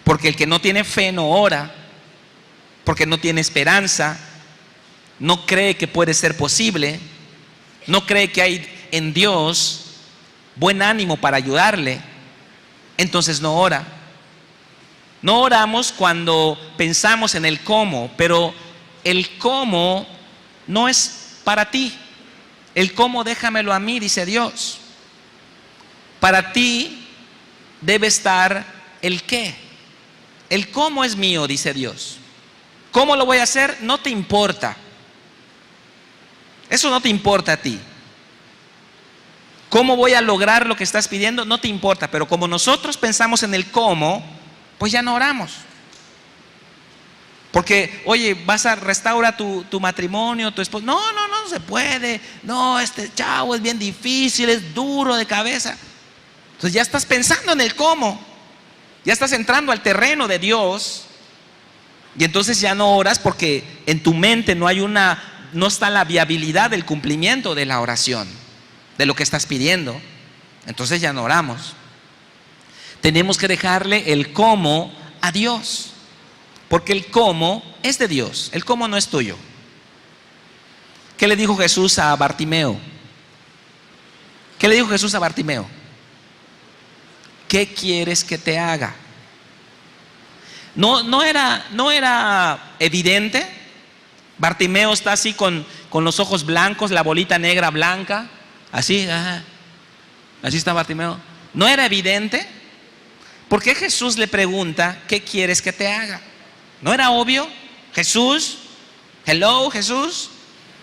[SPEAKER 1] Porque el que no tiene fe no ora, porque no tiene esperanza, no cree que puede ser posible, no cree que hay en Dios buen ánimo para ayudarle, entonces no ora. No oramos cuando pensamos en el cómo, pero el cómo no es para ti. El cómo déjamelo a mí, dice Dios. Para ti debe estar el qué. El cómo es mío, dice Dios. ¿Cómo lo voy a hacer? No te importa. Eso no te importa a ti. ¿Cómo voy a lograr lo que estás pidiendo? No te importa. Pero como nosotros pensamos en el cómo, pues ya no oramos. Porque, oye, vas a restaurar tu matrimonio, tu esposo. No se puede. No, este chavo es bien difícil, es duro de cabeza. Entonces ya estás pensando en el cómo. Ya estás entrando al terreno de Dios. Y entonces ya no oras porque en tu mente no está la viabilidad del cumplimiento de la oración, de lo que estás pidiendo. Entonces ya no oramos. Tenemos que dejarle el cómo a Dios, porque el cómo es de Dios, el cómo no es tuyo. ¿Qué le dijo Jesús a Bartimeo? ¿Qué le dijo Jesús a Bartimeo? ¿Qué quieres que te haga? No era evidente. Bartimeo está así con los ojos blancos, la bolita negra blanca, así, así está Bartimeo. No era evidente. ¿Por qué Jesús le pregunta qué quieres que te haga? ¿No era obvio? Jesús, hello Jesús,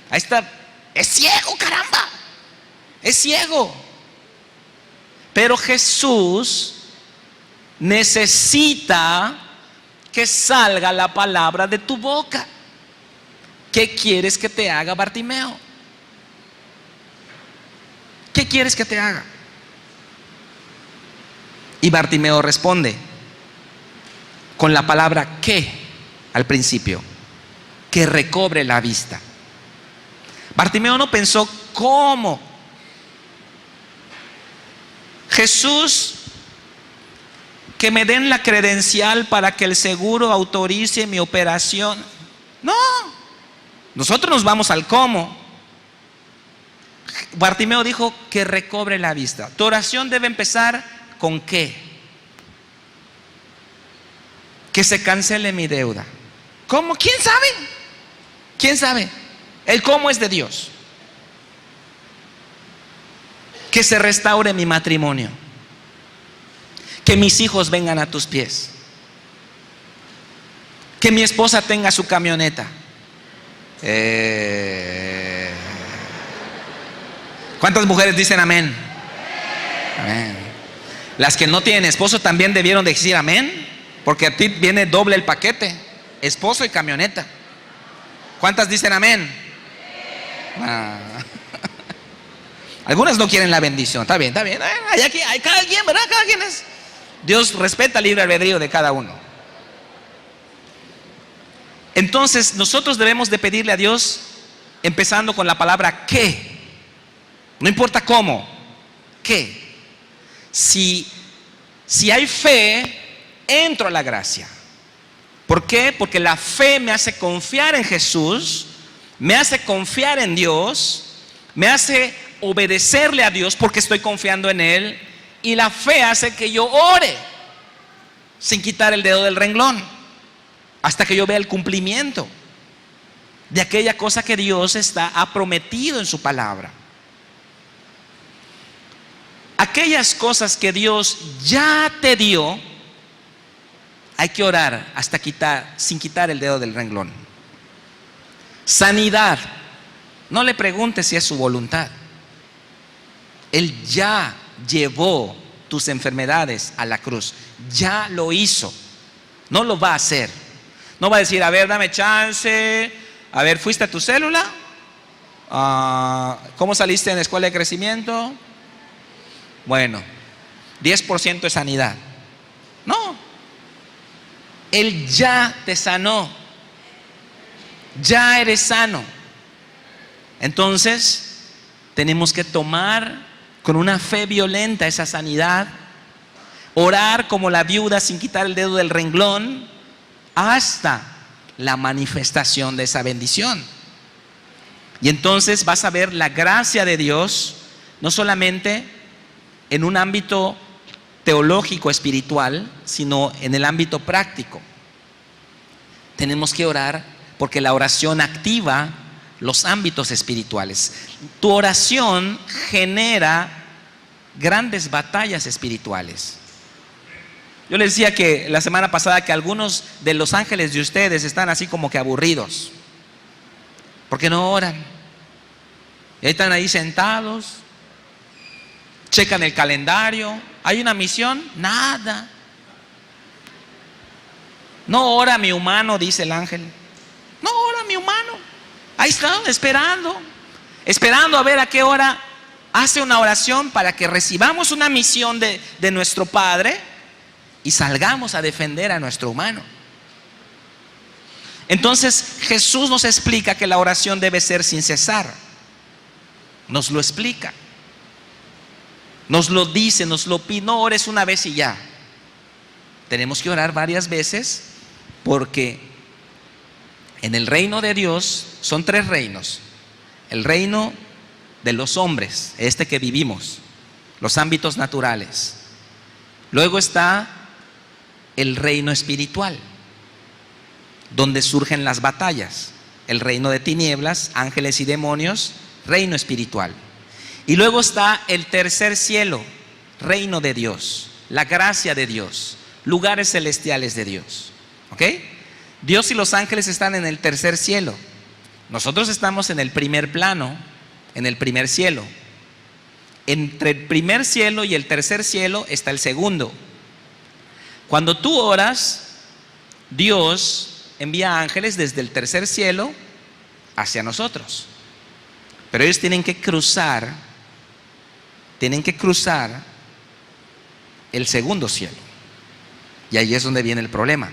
[SPEAKER 1] ahí está, es ciego, caramba, es ciego. Pero Jesús necesita que salga la palabra de tu boca. ¿Qué quieres que te haga, Bartimeo? ¿Qué quieres que te haga? Y Bartimeo responde con la palabra ¿qué? Al principio, que recobre la vista. Bartimeo no pensó ¿cómo? Jesús, que me den la credencial para que el seguro autorice mi operación. No, nosotros nos vamos al cómo. Bartimeo dijo que recobre la vista. Tu oración debe empezar con ¿qué? Que se cancele mi deuda. ¿Cómo? ¿Quién sabe? ¿Quién sabe? El cómo es de Dios. Que se restaure mi matrimonio. Que mis hijos vengan a tus pies. Que mi esposa tenga su camioneta. ¿Cuántas mujeres dicen amén? Amén. Las que no tienen esposo también debieron decir amén, porque a ti viene doble el paquete, esposo y camioneta. ¿Cuántas dicen amén? Algunas no quieren la bendición. Está bien. Hay cada quien, ¿verdad? Cada quien es. Dios respeta el libre albedrío de cada uno. Entonces nosotros debemos de pedirle a Dios empezando con la palabra ¿qué? No importa cómo, ¿qué? Si hay fe, entro a la gracia. ¿Por qué? Porque la fe me hace confiar en Jesús, me hace confiar en Dios, me hace obedecerle a Dios porque estoy confiando en Él, y la fe hace que yo ore sin quitar el dedo del renglón hasta que yo vea el cumplimiento de aquella cosa que Dios ha prometido en su palabra. Aquellas cosas que Dios ya te dio, hay que orar hasta sin quitar el dedo del renglón. Sanidad, no le preguntes si es su voluntad. Él ya llevó tus enfermedades a la cruz, ya lo hizo, no lo va a hacer. No va a decir, a ver, dame chance, a ver, ¿fuiste a tu célula? ¿Cómo saliste en la escuela de crecimiento? Bueno, 10% de sanidad. No, Él ya te sanó, ya eres sano. Entonces tenemos que tomar con una fe violenta esa sanidad, orar como la viuda sin quitar el dedo del renglón hasta la manifestación de esa bendición. Y entonces vas a ver la gracia de Dios no solamente en un ámbito teológico, espiritual, sino en el ámbito práctico. Tenemos que orar porque la oración activa los ámbitos espirituales. Tu oración genera grandes batallas espirituales. Yo les decía que la semana pasada que algunos de los ángeles de ustedes están así como que aburridos, porque no oran. Y están ahí sentados, checan el calendario. ¿Hay una misión? Nada. No ora mi humano, dice el ángel. No ora mi humano. Ahí están esperando a ver a qué hora hace una oración para que recibamos una misión de nuestro Padre y salgamos a defender a nuestro humano. Entonces Jesús nos explica que la oración debe ser sin cesar. Nos lo explica. Nos lo dice, nos lo pide. No ores una vez y ya. Tenemos que orar varias veces porque en el reino de Dios son 3 reinos. El reino de los hombres, este que vivimos, los ámbitos naturales. Luego está el reino espiritual, donde surgen las batallas. El reino de tinieblas, ángeles y demonios, reino espiritual. Y luego está el tercer cielo, reino de Dios, la gracia de Dios, lugares celestiales de Dios. ¿Ok? Dios y los ángeles están en el tercer cielo. Nosotros estamos en el primer plano, en el primer cielo. Entre el primer cielo y el tercer cielo está el segundo. Cuando tú oras, Dios envía ángeles desde el tercer cielo hacia nosotros. Pero ellos tienen que cruzar el segundo cielo. Y ahí es donde viene el problema.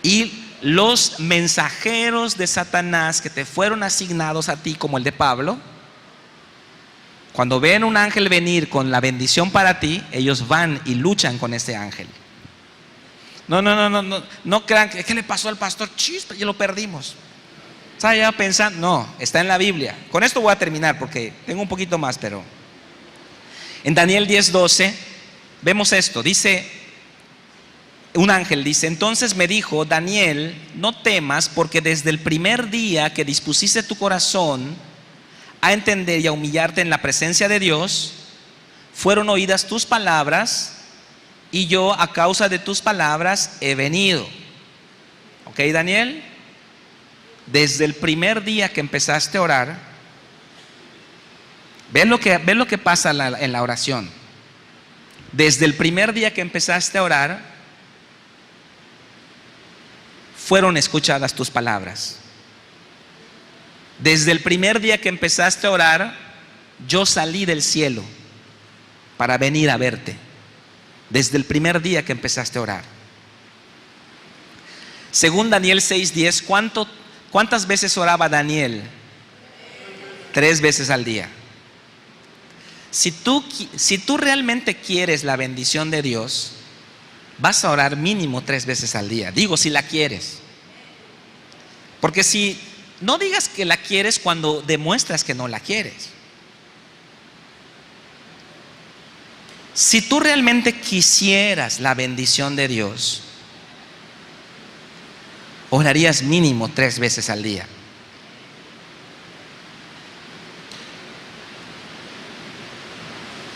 [SPEAKER 1] Y los mensajeros de Satanás que te fueron asignados a ti, como el de Pablo, cuando ven un ángel venir con la bendición para ti, ellos van y luchan con ese ángel. No crean que ¿qué le pasó al pastor? Chispa, ya lo perdimos. ¿Está ya pensando? No, está en la Biblia. Con esto voy a terminar porque tengo un poquito más, pero en Daniel 10:12 vemos esto. Dice, un ángel dice: entonces me dijo, Daniel, no temas, porque desde el primer día que dispusiste tu corazón a entender y a humillarte en la presencia de Dios, fueron oídas tus palabras, y yo a causa de tus palabras he venido. ¿Ok, Daniel? Desde el primer día que empezaste a orar, ve lo que pasa en la oración. Desde el primer día que empezaste a orar, fueron escuchadas tus palabras. Desde el primer día que empezaste a orar, yo salí del cielo para venir a verte. Desde el primer día que empezaste a orar. Según Daniel 6:10, ¿cuántas veces oraba Daniel? 3 veces al día. Si tú realmente quieres la bendición de Dios, vas a orar mínimo 3 veces al día. Digo, si la quieres. Porque si no digas que la quieres cuando demuestras que no la quieres. Si tú realmente quisieras la bendición de Dios, orarías mínimo 3 veces al día.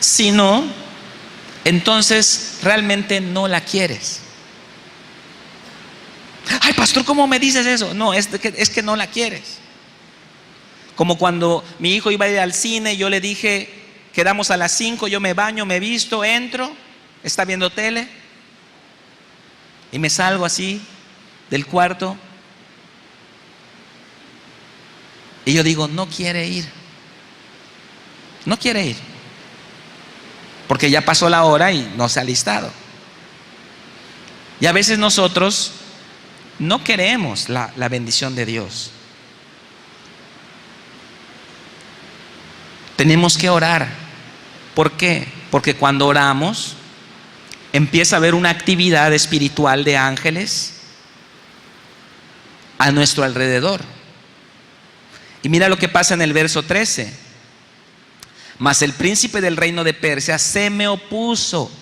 [SPEAKER 1] Si no, entonces realmente no la quieres. Ay, pastor, ¿cómo me dices eso? No, es que no la quieres. Como cuando mi hijo iba a ir al cine, yo le dije, quedamos a las 5, yo me baño, me visto, entro, está viendo tele, y me salgo así del cuarto, y yo digo, no quiere ir, porque ya pasó la hora y no se ha alistado. Y a veces nosotros no queremos la bendición de Dios. Tenemos que orar. ¿Por qué? Porque cuando oramos empieza a haber una actividad espiritual de ángeles a nuestro alrededor. Y mira lo que pasa en el verso 13. Mas el príncipe del reino de Persia se me opuso.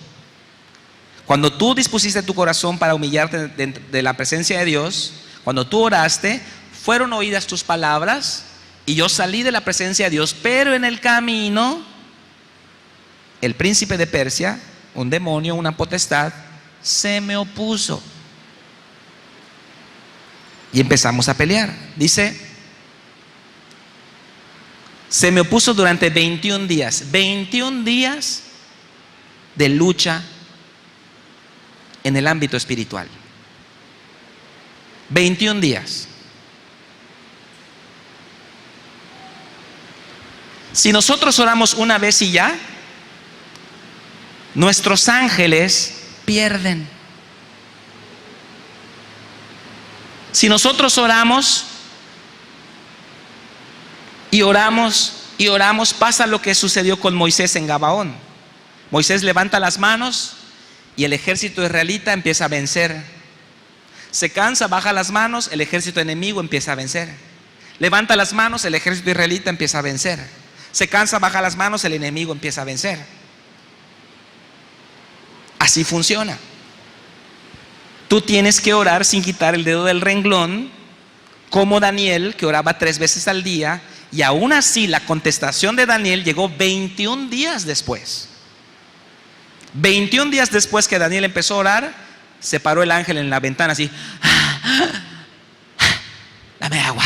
[SPEAKER 1] Cuando tú dispusiste tu corazón para humillarte de la presencia de Dios, cuando tú oraste, fueron oídas tus palabras y yo salí de la presencia de Dios, pero en el camino el príncipe de Persia, un demonio, una potestad, se me opuso. Y empezamos a pelear. Dice, se me opuso durante 21 días. 21 días de lucha en el ámbito espiritual. 21 días. Si nosotros oramos una vez y ya, nuestros ángeles pierden. Si nosotros oramos y oramos y oramos, pasa lo que sucedió con Moisés en Gabaón. Moisés levanta las manos y el ejército israelita empieza a vencer. Se cansa, baja las manos, el ejército enemigo empieza a vencer. Levanta las manos, el ejército israelita empieza a vencer. Se cansa, baja las manos, el enemigo empieza a vencer. Así funciona. Tú tienes que orar sin quitar el dedo del renglón, como Daniel, que oraba 3 veces al día, y aún así la contestación de Daniel llegó 21 días después. 21 días después que Daniel empezó a orar, se paró el ángel en la ventana así, dame agua.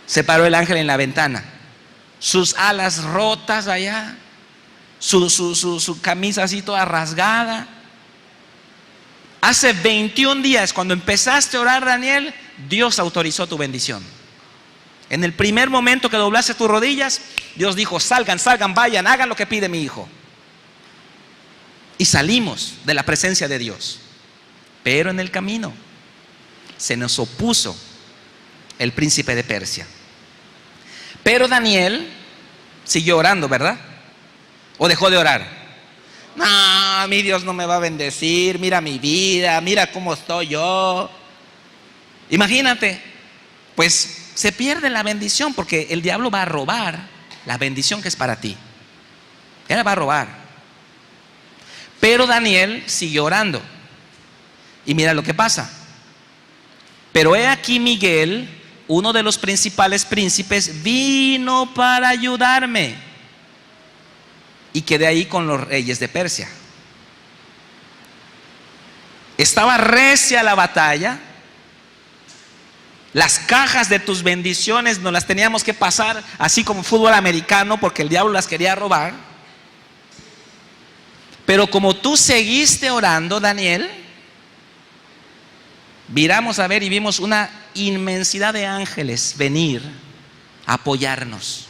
[SPEAKER 1] Se paró el ángel en la ventana, sus alas rotas allá, su camisa así toda rasgada. Hace 21 días, cuando empezaste a orar, Daniel, Dios autorizó tu bendición. En el primer momento que doblaste tus rodillas, Dios dijo, salgan, vayan, hagan lo que pide mi hijo. Y salimos de la presencia de Dios. Pero en el camino se nos opuso el príncipe de Persia. Pero Daniel siguió orando, ¿verdad? ¿O dejó de orar? No, mi Dios no me va a bendecir, mira mi vida, mira cómo estoy yo. Imagínate, pues se pierde la bendición porque el diablo va a robar la bendición que es para ti. Él la va a robar. Pero Daniel siguió orando. Y mira lo que pasa. Pero he aquí Miguel, uno de los principales príncipes, vino para ayudarme. Y quedé ahí con los reyes de Persia. Estaba recia la batalla. Las cajas de tus bendiciones nos las teníamos que pasar así como fútbol americano porque el diablo las quería robar. Pero como tú seguiste orando, Daniel, viramos a ver y vimos una inmensidad de ángeles venir a apoyarnos.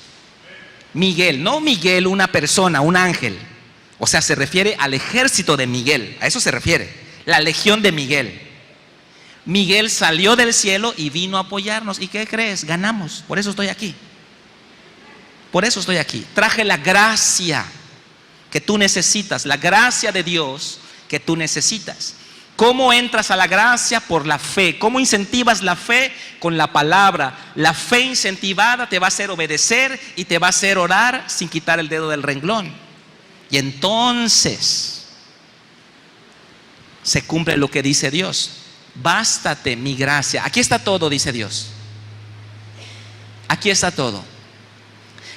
[SPEAKER 1] Miguel, no Miguel una persona, un ángel. O sea, se refiere al ejército de Miguel. A eso se refiere, la legión de Miguel. Miguel salió del cielo y vino a apoyarnos. ¿Y qué crees? Ganamos. Por eso estoy aquí. Por eso estoy aquí. Traje la gracia que tú necesitas, la gracia de Dios que tú necesitas. ¿Cómo entras a la gracia? Por la fe. ¿Cómo incentivas la fe? Con la palabra. La fe incentivada te va a hacer obedecer y te va a hacer orar sin quitar el dedo del renglón. Y entonces se cumple lo que dice Dios. Bástate mi gracia. Aquí está todo, dice Dios. Aquí está todo.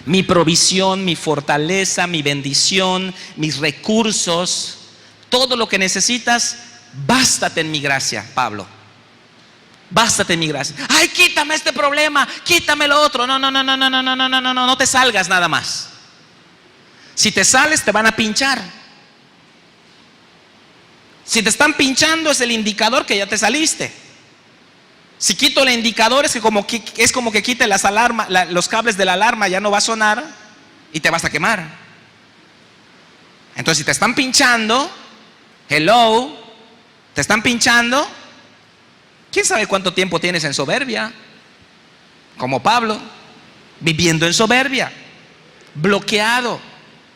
[SPEAKER 1] Mi provisión, mi fortaleza, mi bendición, mis recursos, todo lo que necesitas. Bástate en mi gracia, Pablo. Bástate en mi gracia. Ay, quítame este problema, quítame lo otro. No te salgas nada más. Si te sales te van a pinchar. Si te están pinchando es el indicador que ya te saliste. Si quito el indicador es como que quite las alarmas, los cables de la alarma, ya no va a sonar y te vas a quemar. Entonces si te están pinchando, hello, te están pinchando, ¿quién sabe cuánto tiempo tienes en soberbia? Como Pablo, viviendo en soberbia, bloqueado,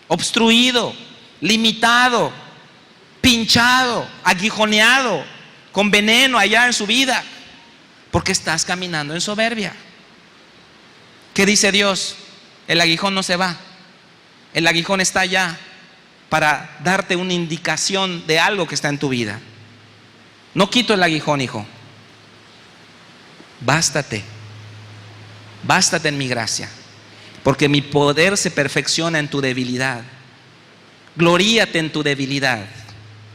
[SPEAKER 1] obstruido, limitado, pinchado, aguijoneado, con veneno allá en su vida, porque estás caminando en soberbia. ¿Qué dice Dios? El aguijón no se va. El aguijón está allá para darte una indicación de algo que está en tu vida. No quito el aguijón, hijo. Bástate. Bástate en mi gracia, porque mi poder se perfecciona en tu debilidad. Gloríate en tu debilidad.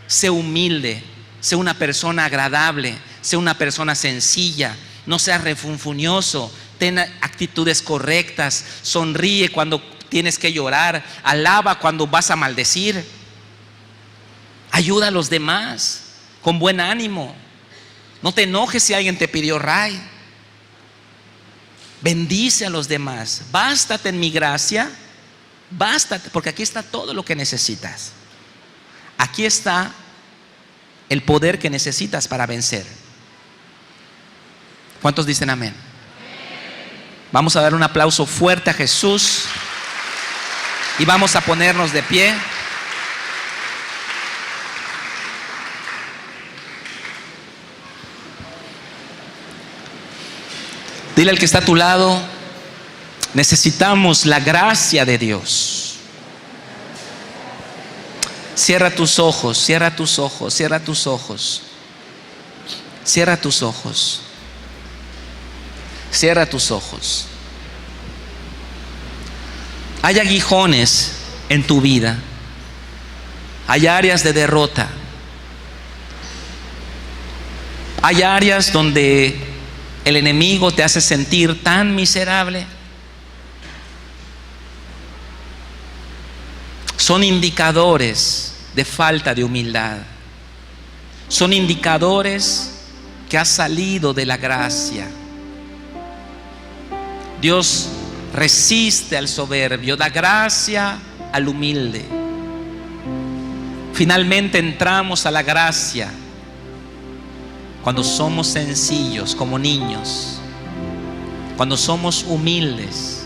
[SPEAKER 1] Sé humilde, sé una persona agradable, sé una persona sencilla. No seas refunfuñoso, ten actitudes correctas, sonríe cuando tienes que llorar, alaba cuando vas a maldecir. Ayuda a los demás con buen ánimo. No te enojes si alguien te pidió ray. Bendice a los demás. Bástate en mi gracia. Bástate, porque aquí está todo lo que necesitas. Aquí está el poder que necesitas para vencer. ¿Cuántos dicen amén? Vamos a dar un aplauso fuerte a Jesús y vamos a ponernos de pie. Dile al que está a tu lado: necesitamos la gracia de Dios. Cierra tus ojos, cierra tus ojos, cierra tus ojos. Cierra tus ojos. Cierra tus ojos. Hay aguijones en tu vida. Hay áreas de derrota. Hay áreas donde el enemigo te hace sentir tan miserable. Son indicadores de falta de humildad. Son indicadores que has salido de la gracia. Dios resiste al soberbio, da gracia al humilde. Finalmente entramos a la gracia cuando somos sencillos como niños, cuando somos humildes,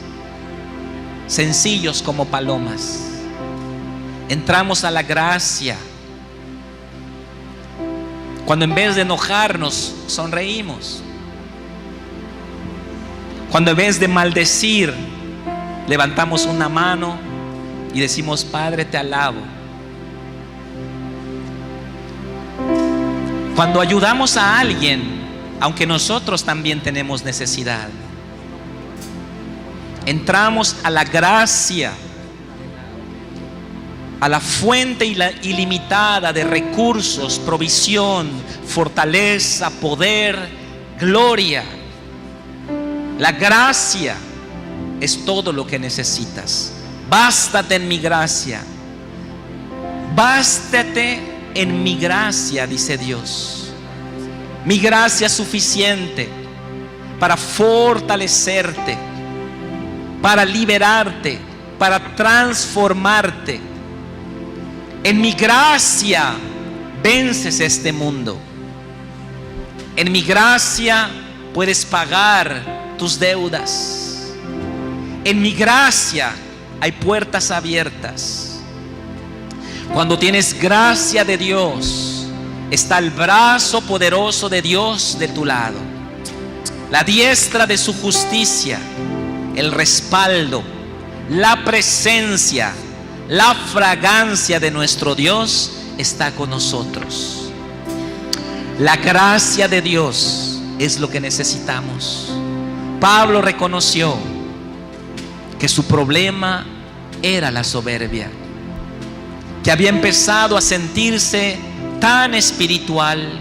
[SPEAKER 1] sencillos como palomas. Entramos a la gracia cuando en vez de enojarnos sonreímos, cuando en vez de maldecir levantamos una mano y decimos: Padre, te alabo. Cuando ayudamos a alguien, aunque nosotros también tenemos necesidad. Entramos a la gracia, a la fuente ilimitada de recursos, provisión, fortaleza, poder, gloria. La gracia es todo lo que necesitas. Bástate en mi gracia. Bástate en mi gracia, dice Dios. Mi gracia es suficiente para fortalecerte, para liberarte, para transformarte. En mi gracia vences este mundo. En mi gracia puedes pagar tus deudas. En mi gracia hay puertas abiertas. Cuando tienes gracia de Dios, está el brazo poderoso de Dios de tu lado, la diestra de su justicia, el respaldo, la presencia, la fragancia de nuestro Dios está con nosotros. La gracia de Dios es lo que necesitamos. Pablo reconoció que su problema era la soberbia, que había empezado a sentirse tan espiritual,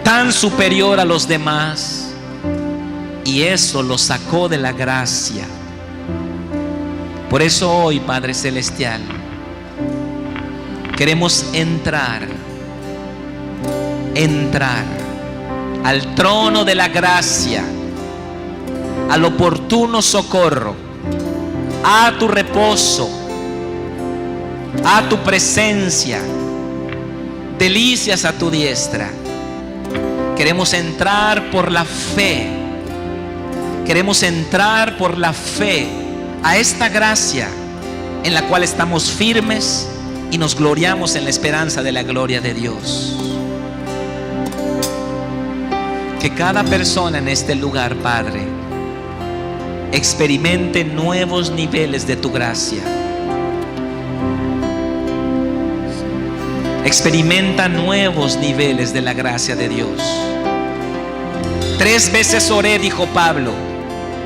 [SPEAKER 1] tan superior a los demás, y eso lo sacó de la gracia. Por eso hoy, Padre Celestial, queremos entrar al trono de la gracia, al oportuno socorro, a tu reposo, a tu presencia, delicias a tu diestra. Queremos entrar por la fe. Queremos entrar por la fe a esta gracia en la cual estamos firmes y nos gloriamos en la esperanza de la gloria de Dios. Que cada persona en este lugar, Padre, experimente nuevos niveles de tu gracia. Experimenta nuevos niveles de la gracia de Dios. 3 veces oré, dijo Pablo,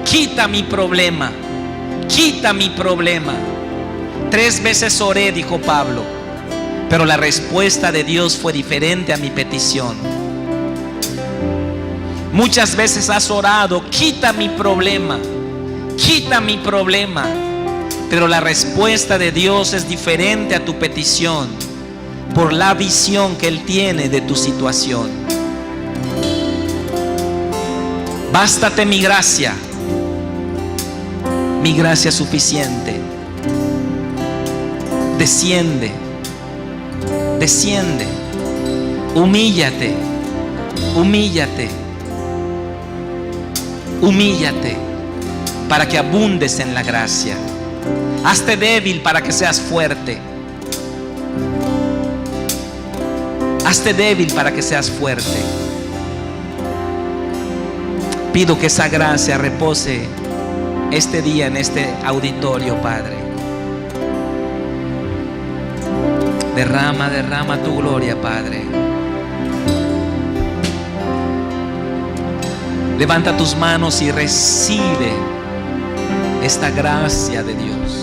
[SPEAKER 1] quita mi problema, quita mi problema. 3 veces oré, dijo Pablo, pero la respuesta de Dios fue diferente a mi petición. Muchas veces has orado, quita mi problema, quita mi problema, pero la respuesta de Dios es diferente a tu petición por la visión que Él tiene de tu situación. Bástate mi gracia suficiente. Desciende, desciende, humíllate, humíllate, humíllate para que abundes en la gracia. Hazte débil para que seas fuerte. Hazte débil para que seas fuerte. Pido que esa gracia repose este día en este auditorio, Padre. Derrama, derrama tu gloria, Padre. Levanta tus manos y recibe esta gracia de Dios.